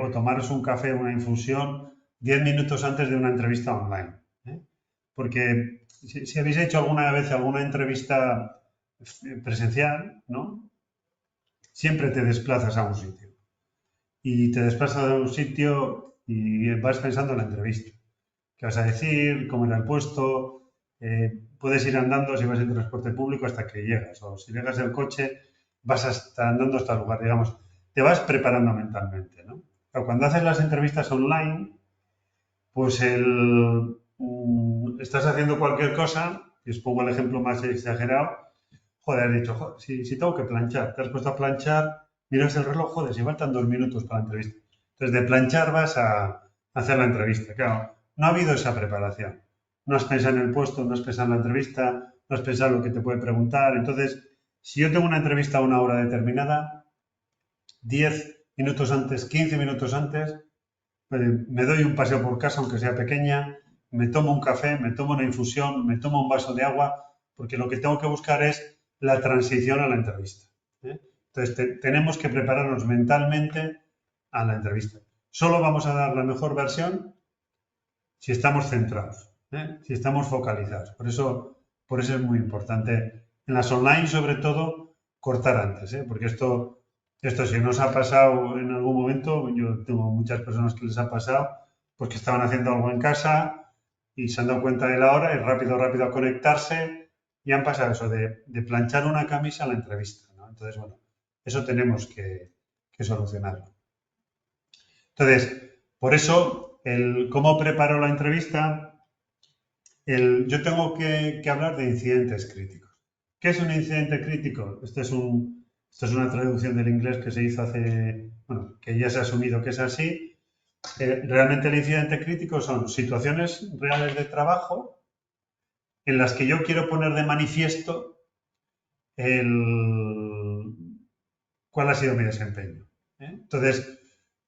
o tomaros un café, una infusión, 10 minutos antes de una entrevista online. Porque si habéis hecho alguna vez alguna entrevista presencial, ¿no? Siempre te desplazas a un sitio. Y te desplazas a un sitio y vas pensando en la entrevista. ¿Qué vas a decir? ¿Cómo era el puesto? Puedes ir andando si vas en transporte público hasta que llegas. O si llegas del coche, vas hasta andando hasta el lugar. Digamos, te vas preparando mentalmente, ¿no? Pero cuando haces las entrevistas online, pues estás haciendo cualquier cosa, y os pongo el ejemplo más exagerado, joder, has dicho, joder, si tengo que planchar, te has puesto a planchar, miras el reloj, joder, si faltan 2 minutos para la entrevista. Entonces, de planchar vas a hacer la entrevista. Claro, no ha habido esa preparación. No has pensado en el puesto, no has pensado en la entrevista, no has pensado en lo que te puede preguntar. Entonces, si yo tengo una entrevista a una hora determinada, 10 minutos antes, 15 minutos antes, me doy un paseo por casa, aunque sea pequeña, me tomo un café, me tomo una infusión, me tomo un vaso de agua, porque lo que tengo que buscar es la transición a la entrevista. Entonces, tenemos que prepararnos mentalmente a la entrevista. Solo vamos a dar la mejor versión si estamos centrados, si estamos focalizados. Por eso es muy importante en las online, sobre todo, cortar antes, porque esto si nos ha pasado en algún momento, yo tengo muchas personas que les ha pasado, pues que estaban haciendo algo en casa y se han dado cuenta de la hora y rápido a conectarse y han pasado eso de planchar una camisa a la entrevista, ¿no? Entonces, bueno, eso tenemos que solucionarlo. Entonces, por eso, cómo preparo la entrevista, yo tengo que hablar de incidentes críticos. ¿Qué es un incidente crítico? Esto es una traducción del inglés que se hizo que ya se ha asumido que es así. Realmente el incidente crítico son situaciones reales de trabajo en las que yo quiero poner de manifiesto cuál ha sido mi desempeño. Entonces,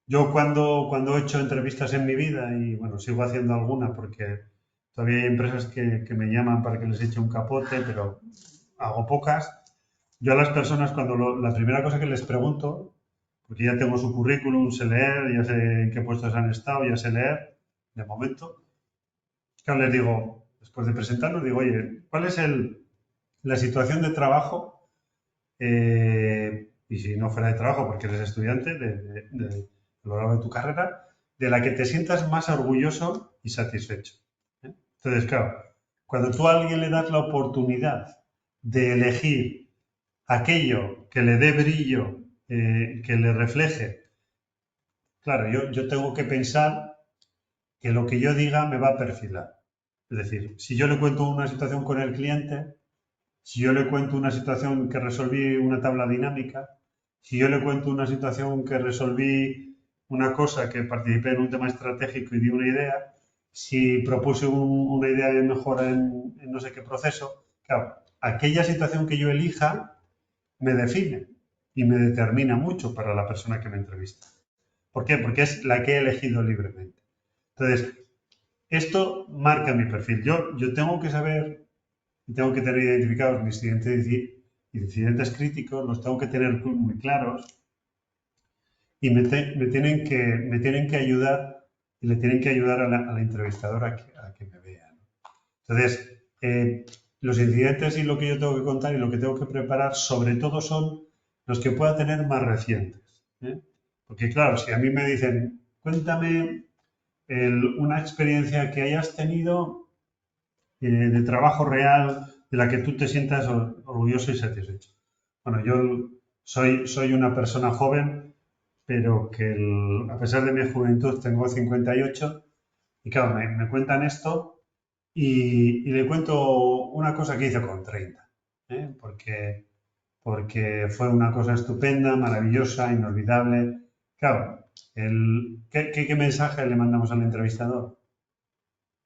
yo cuando he hecho entrevistas en mi vida, y bueno, sigo haciendo alguna porque todavía hay empresas que me llaman para que les eche un capote, pero hago pocas. Yo a las personas, la primera cosa que les pregunto, porque ya tengo su currículum, sé leer, ya sé en qué puestos han estado, ya sé leer, de momento, claro, les digo, después de presentarnos, digo, oye, ¿cuál es la situación de trabajo? Y si no fuera de trabajo, porque eres estudiante a lo largo de tu carrera, de la que te sientas más orgulloso y satisfecho. Entonces, claro, cuando tú a alguien le das la oportunidad de elegir aquello que le dé brillo, que le refleje, claro, yo tengo que pensar que lo que yo diga me va a perfilar. Es decir, si yo le cuento una situación con el cliente, si yo le cuento una situación que resolví una tabla dinámica, si yo le cuento una situación que resolví una cosa, que participé en un tema estratégico y di una idea, si propuse una idea de mejora en no sé qué proceso, claro, aquella situación que yo elija me define y me determina mucho para la persona que me entrevista. ¿Por qué? Porque es la que he elegido libremente. Entonces, esto marca mi perfil. Yo tengo que saber y tengo que tener identificados mis incidentes críticos, los tengo que tener muy claros y me tienen que ayudar y le tienen que ayudar a la entrevistadora a que me vea, ¿no? Entonces, los incidentes y lo que yo tengo que contar y lo que tengo que preparar, sobre todo son los que pueda tener más recientes. Porque claro, si a mí me dicen, cuéntame una experiencia que hayas tenido de trabajo real, de la que tú te sientas orgulloso y satisfecho. Bueno, yo soy una persona joven, pero que a pesar de mi juventud tengo 58 y claro, me cuentan esto y le cuento una cosa que hice con 30, porque fue una cosa estupenda, maravillosa, inolvidable. Claro, ¿qué mensaje le mandamos al entrevistador?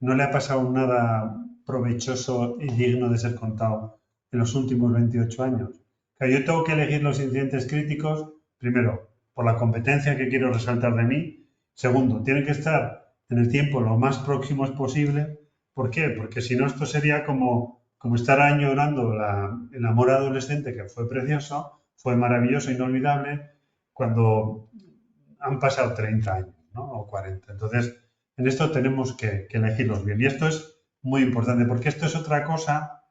No le ha pasado nada provechoso y digno de ser contado en los últimos 28 años. Yo tengo que elegir los incidentes críticos, primero, por la competencia que quiero resaltar de mí. Segundo, tienen que estar en el tiempo lo más próximos posible. ¿Por qué? Porque si no, esto sería como estar añorando el amor adolescente, que fue precioso, fue maravilloso, inolvidable, cuando han pasado 30 años, ¿no? O 40. Entonces, en esto tenemos que elegirlos bien. Y esto es muy importante, porque esto es otra cosa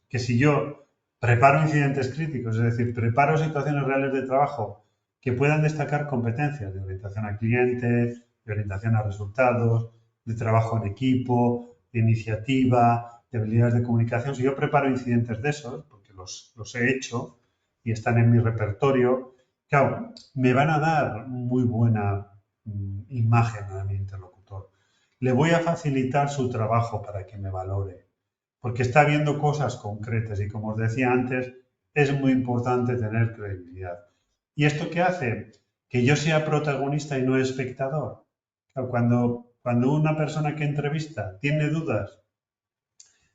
que si yo preparo incidentes críticos, es decir, preparo situaciones reales de trabajo que puedan destacar competencias de orientación al cliente, de orientación a resultados, de trabajo en equipo, de iniciativa, de habilidades de comunicación. Si yo preparo incidentes de esos, porque los he hecho y están en mi repertorio, claro, me van a dar muy buena imagen a mi interlocutor. Le voy a facilitar su trabajo para que me valore, porque está viendo cosas concretas y, como os decía antes, es muy importante tener credibilidad. ¿Y esto qué hace? Que yo sea protagonista y no espectador. Cuando una persona que entrevista tiene dudas,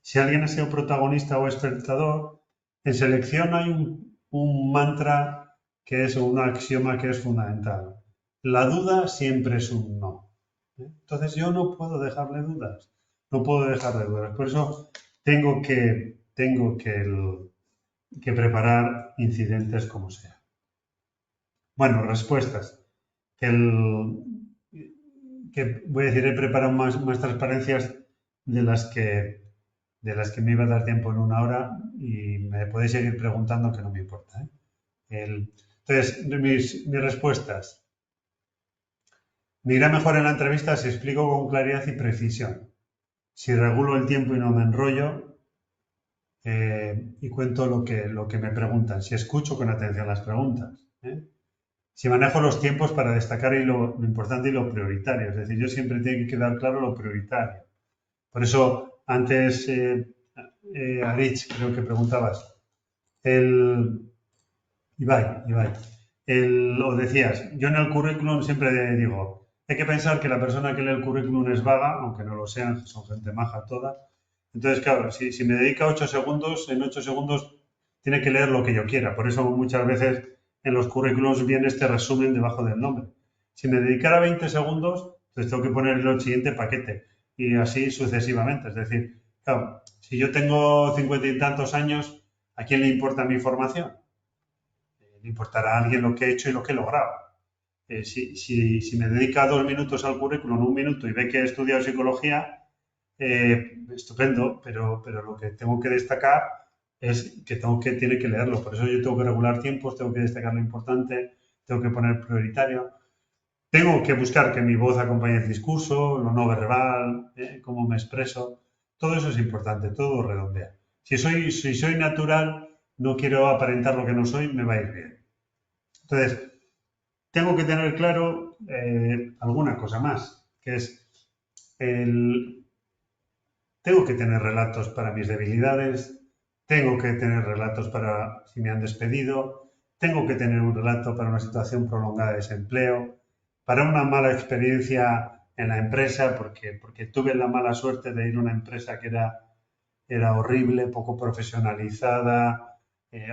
si alguien ha sido protagonista o espectador, en selección hay un mantra que es un axioma que es fundamental. La duda siempre es un no. Entonces yo no puedo dejarle dudas. No puedo dejarle dudas. Por eso tengo que preparar incidentes como sea. Bueno, respuestas. Que voy a decir, he preparado más transparencias de las que me iba a dar tiempo en una hora y me podéis seguir preguntando que no me importa, ¿eh? Entonces, mis respuestas. Me irá mejor en la entrevista si explico con claridad y precisión. Si regulo el tiempo y no me enrollo y cuento lo que me preguntan. Si escucho con atención las preguntas. Si manejo los tiempos para destacar lo importante y lo prioritario. Es decir, yo siempre tiene que quedar claro lo prioritario. Por eso, antes, Aritz, creo que preguntabas, Ibai, o decías, yo en el currículum siempre digo, hay que pensar que la persona que lee el currículum es vaga, aunque no lo sean, son gente maja toda. Entonces, claro, si me dedica 8 segundos, en 8 segundos tiene que leer lo que yo quiera. Por eso muchas veces en los currículums viene este resumen debajo del nombre. Si me dedicara 20 segundos, pues tengo que poner el siguiente paquete y así sucesivamente. Es decir, claro, si yo tengo 50 y tantos años, ¿a quién le importa mi formación? Le importará a alguien lo que he hecho y lo que he logrado. Si me dedica 2 minutos al currículum, 1 minuto, y ve que he estudiado psicología, estupendo, pero lo que tengo que destacar es que tiene que leerlo. Por eso yo tengo que regular tiempos, tengo que destacar lo importante, tengo que poner prioritario. Tengo que buscar que mi voz acompañe el discurso, lo no verbal, cómo me expreso. Todo eso es importante, todo redondea. Si soy natural, no quiero aparentar lo que no soy, me va a ir bien. Entonces, tengo que tener claro alguna cosa más, que es tengo que tener relatos para mis debilidades, tengo que tener relatos para si me han despedido, tengo que tener un relato para una situación prolongada de desempleo, para una mala experiencia en la empresa, porque tuve la mala suerte de ir a una empresa que era horrible, poco profesionalizada,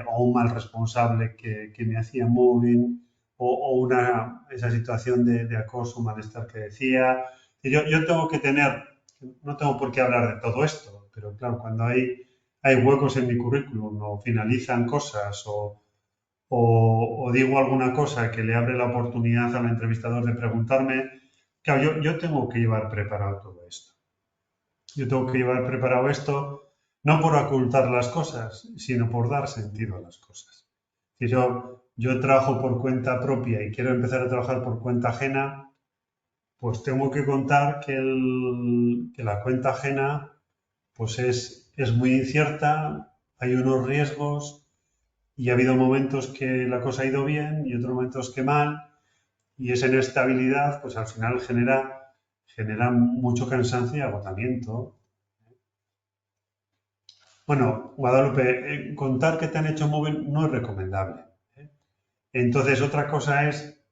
o un mal responsable que me hacía moving, o esa situación de acoso, malestar que decía. Yo tengo que tener, no tengo por qué hablar de todo esto, pero claro, cuando hay huecos en mi currículum o finalizan cosas o digo alguna cosa que le abre la oportunidad al entrevistador de preguntarme, claro, yo tengo que llevar preparado todo esto. Yo tengo que llevar preparado esto no por ocultar las cosas, sino por dar sentido a las cosas. Si yo trabajo por cuenta propia y quiero empezar a trabajar por cuenta ajena, pues tengo que contar que la cuenta ajena pues es muy incierta, hay unos riesgos y ha habido momentos que la cosa ha ido bien y otros momentos que mal, y esa inestabilidad pues al final genera mucho cansancio y agotamiento. Bueno, Guadalupe, contar que te han hecho móvil no es recomendable. Entonces, otra cosa es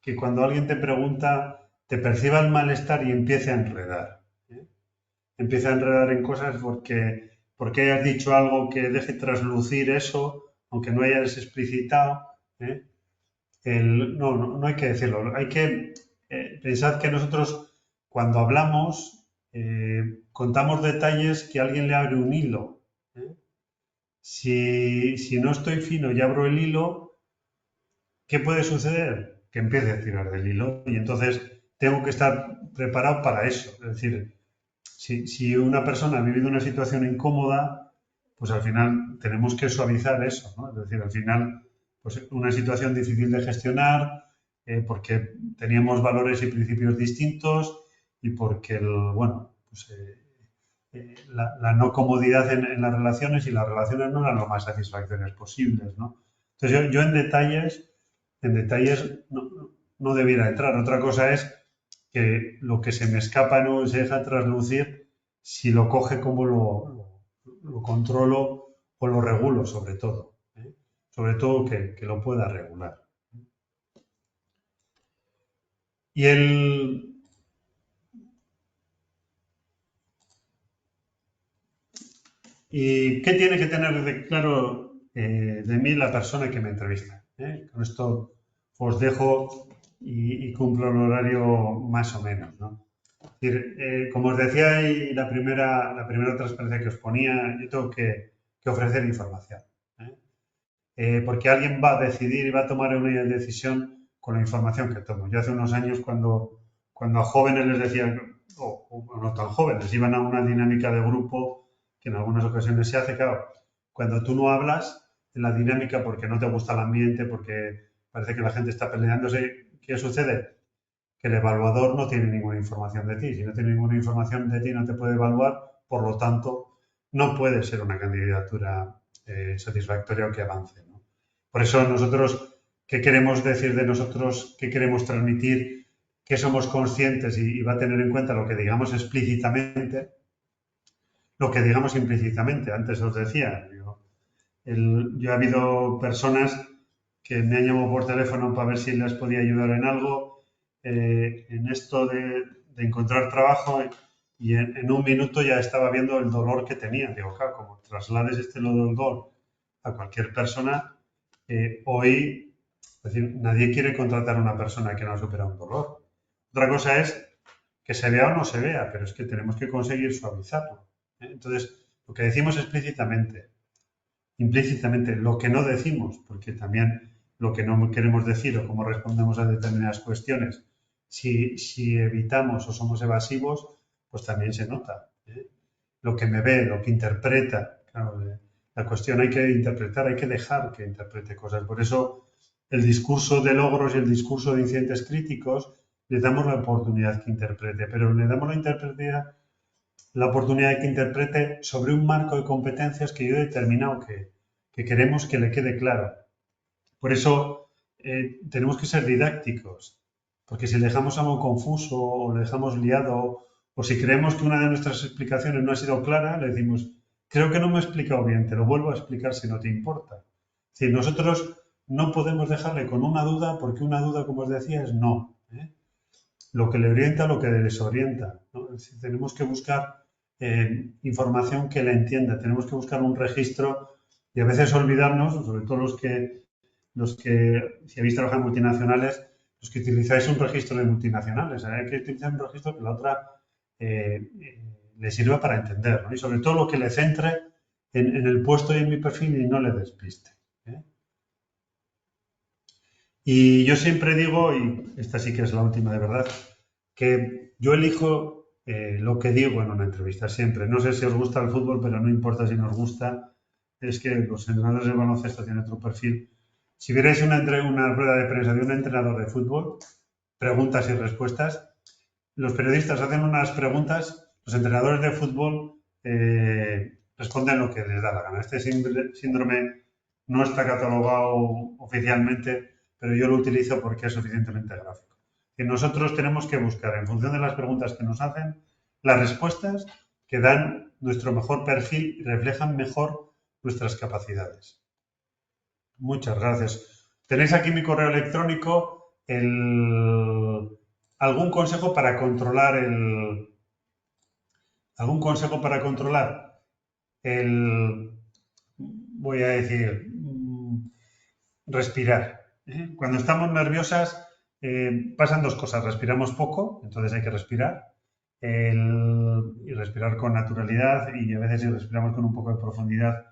que cuando alguien te pregunta, te perciba el malestar y empiece a enredar. empieza a enredar en cosas porque hayas dicho algo que deje traslucir eso, aunque no hayas explicitado. ¿Eh? No hay que decirlo. Hay que pensar que nosotros, cuando hablamos, contamos detalles que alguien le abre un hilo. ¿Eh? Si no estoy fino y abro el hilo, ¿qué puede suceder? Que empiece a tirar del hilo y entonces tengo que estar preparado para eso. Es decir, si una persona ha vivido una situación incómoda, pues al final tenemos que suavizar eso, ¿no? Es decir, al final, pues una situación difícil de gestionar, porque teníamos valores y principios distintos y porque, bueno, pues, la no comodidad en las relaciones y las relaciones no eran lo más satisfactorias posibles, ¿no? Entonces yo en detalles no debiera entrar. Otra cosa es que lo que se me escapa no se deja traslucir, si lo coge, cómo lo controlo o lo regulo, sobre todo. ¿Eh? Sobre todo que lo pueda regular. Y ¿Y qué tiene que tener de claro de mí la persona que me entrevista? Con esto os dejo y cumplo el horario más o menos, ¿no? Es decir, como os decía, y la primera transparencia que os ponía, yo tengo que ofrecer información. ¿Eh? Porque alguien va a decidir y va a tomar una decisión con la información que tomo. Yo hace unos años, cuando a jóvenes les decía, o no tan jóvenes, iban a una dinámica de grupo que en algunas ocasiones se hace, claro, cuando tú no hablas en la dinámica porque no te gusta el ambiente, porque parece que la gente está peleándose, ¿qué sucede? Que el evaluador no tiene ninguna información de ti. Si no tiene ninguna información de ti, no te puede evaluar, por lo tanto, no puede ser una candidatura satisfactoria o que avance, ¿no? Por eso nosotros, ¿qué queremos decir de nosotros? ¿Qué queremos transmitir? ¿Qué somos conscientes? Y va a tener en cuenta lo que digamos explícitamente, lo que digamos implícitamente. Antes os decía, yo he habido personas que me han llamado por teléfono para ver si les podía ayudar en algo, en esto de encontrar trabajo, y en un minuto ya estaba viendo el dolor que tenía. Digo, claro, como traslades este dolor a cualquier persona, hoy, es decir, nadie quiere contratar a una persona que no ha superado un dolor. Otra cosa es que se vea o no se vea, pero es que tenemos que conseguir suavizarlo. Entonces, lo que decimos explícitamente, implícitamente, lo que no decimos, porque también lo que no queremos decir o cómo respondemos a determinadas cuestiones, si evitamos o somos evasivos, pues también se nota. Lo que me ve, lo que interpreta. Claro, la cuestión hay que interpretar, hay que dejar que interprete cosas. Por eso el discurso de logros y el discurso de incidentes críticos le damos la oportunidad que interprete, pero le damos la oportunidad de que interprete sobre un marco de competencias que yo he determinado que queremos que le quede claro. Por eso tenemos que ser didácticos, porque si le dejamos algo confuso o le dejamos liado, o si creemos que una de nuestras explicaciones no ha sido clara, le decimos, creo que no me he explicado bien, te lo vuelvo a explicar si no te importa. Es decir, nosotros no podemos dejarle con una duda, porque una duda, como os decía, es no. Lo que le orienta, lo que le desorienta, ¿no? Es decir, tenemos que buscar información que le entienda, tenemos que buscar un registro y a veces olvidarnos, sobre todo si habéis trabajado en multinacionales, los que utilizáis un registro de multinacionales, hay que utilizar un registro que la otra le sirva para entender, ¿no? Y sobre todo lo que le centre en el puesto y en mi perfil y no le despiste. Y yo siempre digo, y esta sí que es la última de verdad, que yo elijo lo que digo en una entrevista siempre. No sé si os gusta el fútbol, pero no importa si nos gusta. Es que los entrenadores de baloncesto tienen otro perfil. Si vierais una rueda de prensa de un entrenador de fútbol, preguntas y respuestas, los periodistas hacen unas preguntas, los entrenadores de fútbol responden lo que les da la gana. Este síndrome no está catalogado oficialmente, pero yo lo utilizo porque es suficientemente gráfico. Y nosotros tenemos que buscar, en función de las preguntas que nos hacen, las respuestas que dan nuestro mejor perfil y reflejan mejor nuestras capacidades. Muchas gracias. Tenéis aquí mi correo electrónico, algún consejo para controlar ¿Algún consejo para controlar? Voy a decir, respirar. Cuando estamos nerviosas pasan dos cosas. Respiramos poco, entonces hay que respirar. Y respirar con naturalidad, y a veces si respiramos con un poco de profundidad,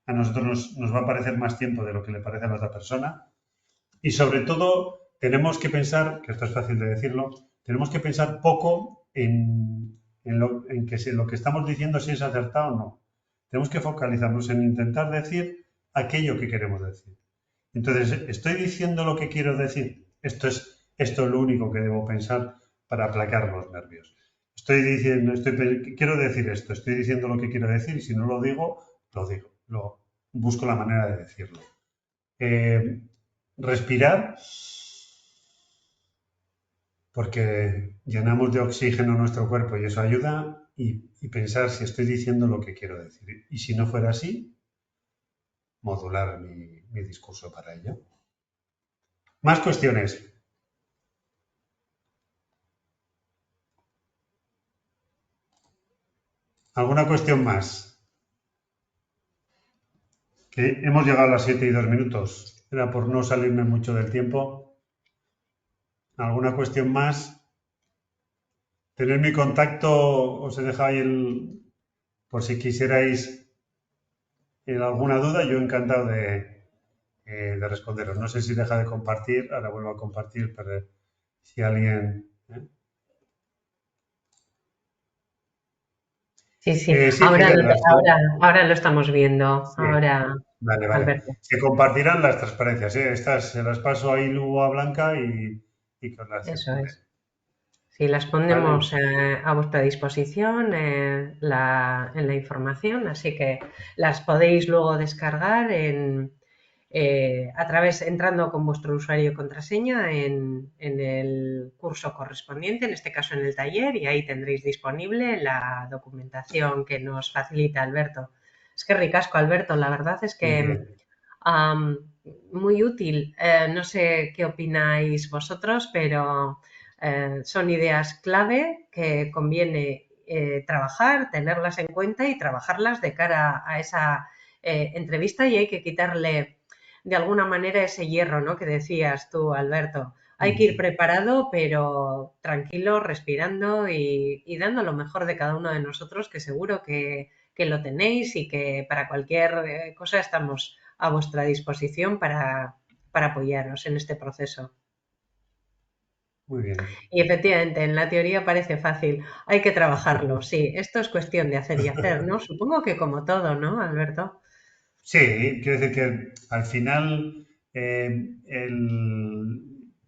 a nosotros nos va a parecer más tiempo de lo que le parece a la otra persona. Y sobre todo tenemos que pensar, que esto es fácil de decirlo, tenemos que pensar poco en lo que estamos diciendo, si es acertado o no. Tenemos que focalizarnos en intentar decir aquello que queremos decir. Entonces, ¿estoy diciendo lo que quiero decir? Esto es lo único que debo pensar para aplacar los nervios. Quiero decir esto, estoy diciendo lo que quiero decir, y si no lo digo, busco la manera de decirlo. Respirar, porque llenamos de oxígeno nuestro cuerpo y eso ayuda, y pensar si estoy diciendo lo que quiero decir. Y si no fuera así, modular mi discurso para ello. Más cuestiones. ¿Alguna cuestión más? Que hemos llegado a las 7:02. Era por no salirme mucho del tiempo. ¿Alguna cuestión más? Tener mi contacto, os he dejado ahí por si quisierais alguna duda, yo encantado de responderos. No sé si deja de compartir, ahora vuelvo a compartir, pero si alguien...
Sí,
sí,
ahora lo estamos viendo. Sí. Ahora,
vale. Alberto. Se compartirán las transparencias. Estas se las paso ahí luego a Blanca y con las...
Eso es. Sí, las pondremos a vuestra disposición en la información, así que las podéis luego descargar entrando con vuestro usuario y contraseña en el curso correspondiente, en este caso en el taller, y ahí tendréis disponible la documentación que nos facilita Alberto. Es que ricasco, Alberto, la verdad es que muy útil. No sé qué opináis vosotros, pero son ideas clave que conviene trabajar, tenerlas en cuenta y trabajarlas de cara a esa entrevista, y hay que quitarle de alguna manera ese hierro, ¿no?, que decías tú, Alberto. Hay que ir preparado, pero tranquilo, respirando y dando lo mejor de cada uno de nosotros, que seguro que lo tenéis y que para cualquier cosa estamos a vuestra disposición para apoyaros en este proceso.
Muy bien.
Y efectivamente, en la teoría parece fácil, hay que trabajarlo, sí, esto es cuestión de hacer y hacer, ¿no? Supongo que como todo, ¿no, Alberto?
Sí, quiero decir que al final,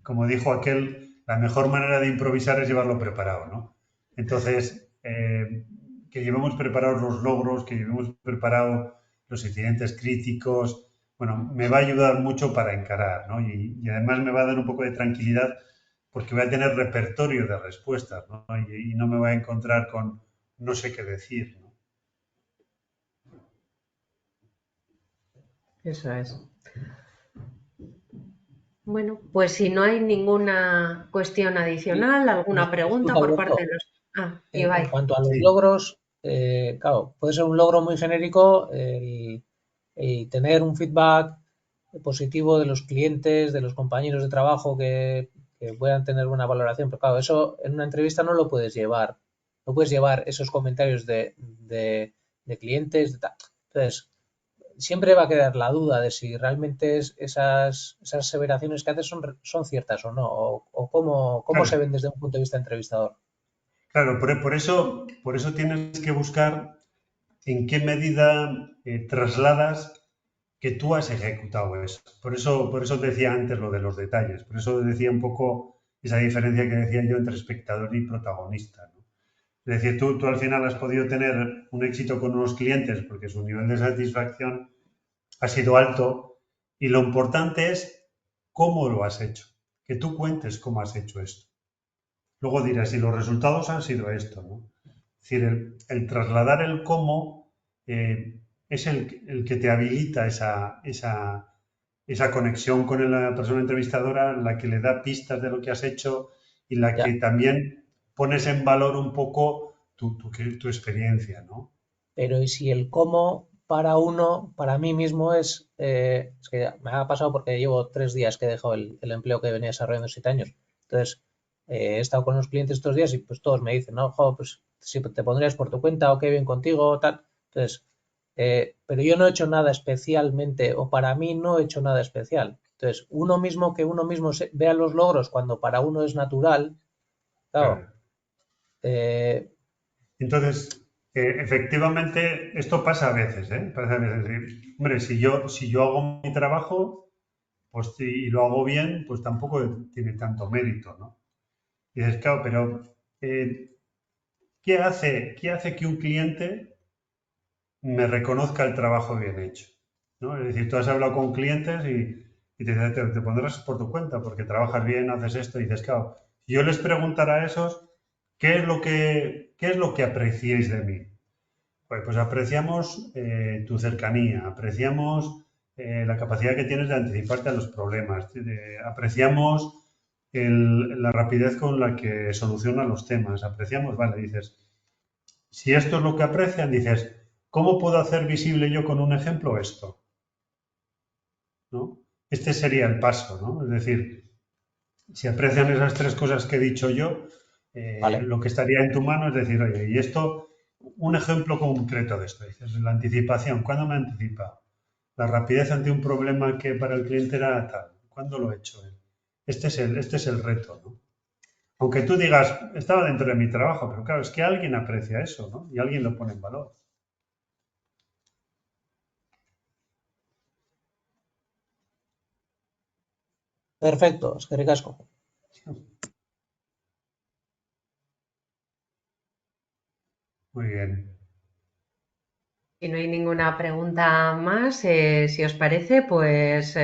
como dijo aquel, la mejor manera de improvisar es llevarlo preparado, ¿no? Entonces, que llevemos preparados los logros, que llevemos preparados los incidentes críticos, bueno, me va a ayudar mucho para encarar, ¿no? Y además me va a dar un poco de tranquilidad porque voy a tener repertorio de respuestas, ¿no? Y no me voy a encontrar con no sé qué decir, ¿no?
Eso es. Bueno, pues si no hay ninguna cuestión adicional, alguna pregunta por parte de los... Ibai.
En cuanto a los logros, claro, puede ser un logro muy genérico el tener un feedback positivo de los clientes, de los compañeros de trabajo que puedan tener una valoración, pero claro, eso en una entrevista no lo puedes llevar. No puedes llevar esos comentarios de clientes. Entonces, siempre va a quedar la duda de si realmente esas aseveraciones que haces son ciertas o no, o cómo
Claro.
se ven desde un punto de vista entrevistador.
Claro, por eso tienes que buscar en qué medida trasladas que tú has ejecutado eso. Por eso te decía antes lo de los detalles. Por eso decía un poco esa diferencia que decía yo entre espectador y protagonista, ¿no? Es decir, tú al final has podido tener un éxito con unos clientes porque su nivel de satisfacción ha sido alto, y lo importante es cómo lo has hecho, que tú cuentes cómo has hecho esto. Luego dirás, si los resultados han sido esto, ¿no? Es decir, el trasladar el cómo es el que te habilita esa conexión con la persona entrevistadora, la que le da pistas de lo que has hecho y la que también pones en valor un poco tu experiencia, ¿no?
Pero ¿y si el cómo para uno, para mí mismo es que me ha pasado porque llevo 3 días que he dejado el empleo que venía desarrollando 7 años. Entonces, he estado con los clientes estos días y pues todos me dicen, no, jo, pues si te pondrías por tu cuenta o qué bien contigo, tal. Entonces, pero yo no he hecho nada especialmente, o para mí no he hecho nada especial. Entonces, que uno mismo vea los logros cuando para uno es natural, claro,
Claro.
eh,
Entonces, efectivamente, esto pasa a veces, ¿eh? Pasa a veces. Hombre, si yo hago mi trabajo, pues y lo hago bien, pues tampoco tiene tanto mérito, ¿no? Y dices, claro, pero eh, ¿qué hace que un cliente me reconozca el trabajo bien hecho? ¿No? Es decir, tú has hablado con clientes y te dicen, te pondrás por tu cuenta porque trabajas bien, haces esto, y dices, claro, si yo les preguntara a esos, ¿qué es lo que apreciáis de mí? Pues apreciamos tu cercanía, apreciamos la capacidad que tienes de anticiparte a los problemas, apreciamos la rapidez con la que solucionas los temas, apreciamos, vale, dices, si esto es lo que aprecian, dices, ¿cómo puedo hacer visible yo con un ejemplo esto? ¿No? Este sería el paso, ¿no? Es decir, si aprecian esas tres cosas que he dicho yo,
vale.
lo que estaría en tu mano es decir, oye, y esto, un ejemplo concreto de esto, dices, la anticipación, ¿cuándo me anticipa? La rapidez ante un problema que para el cliente era tal, ¿cuándo lo he hecho? Este es el reto, ¿no? Aunque tú digas, estaba dentro de mi trabajo, pero claro, es que alguien aprecia eso, ¿no? Y alguien lo pone en valor.
Perfecto, eskerrik asko.
Muy bien.
Si no hay ninguna pregunta más, si os parece, pues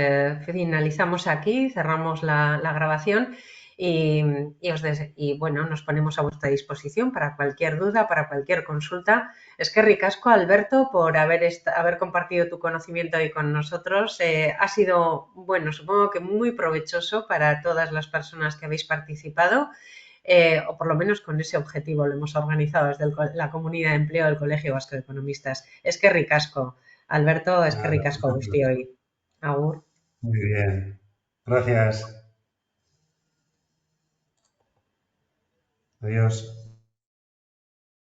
finalizamos aquí, cerramos la grabación y bueno, nos ponemos a vuestra disposición para cualquier duda, para cualquier consulta. Es que ricasco, Alberto, por haber compartido tu conocimiento ahí con nosotros. Ha sido, bueno, supongo que muy provechoso para todas las personas que habéis participado. O por lo menos con ese objetivo lo hemos organizado desde la comunidad de empleo del Colegio Vasco de Economistas. Es que ricasco, Alberto, es que
Nada,
ricasco guzti
vosotros.
hoy. Agur.
Muy bien. Gracias. Adiós.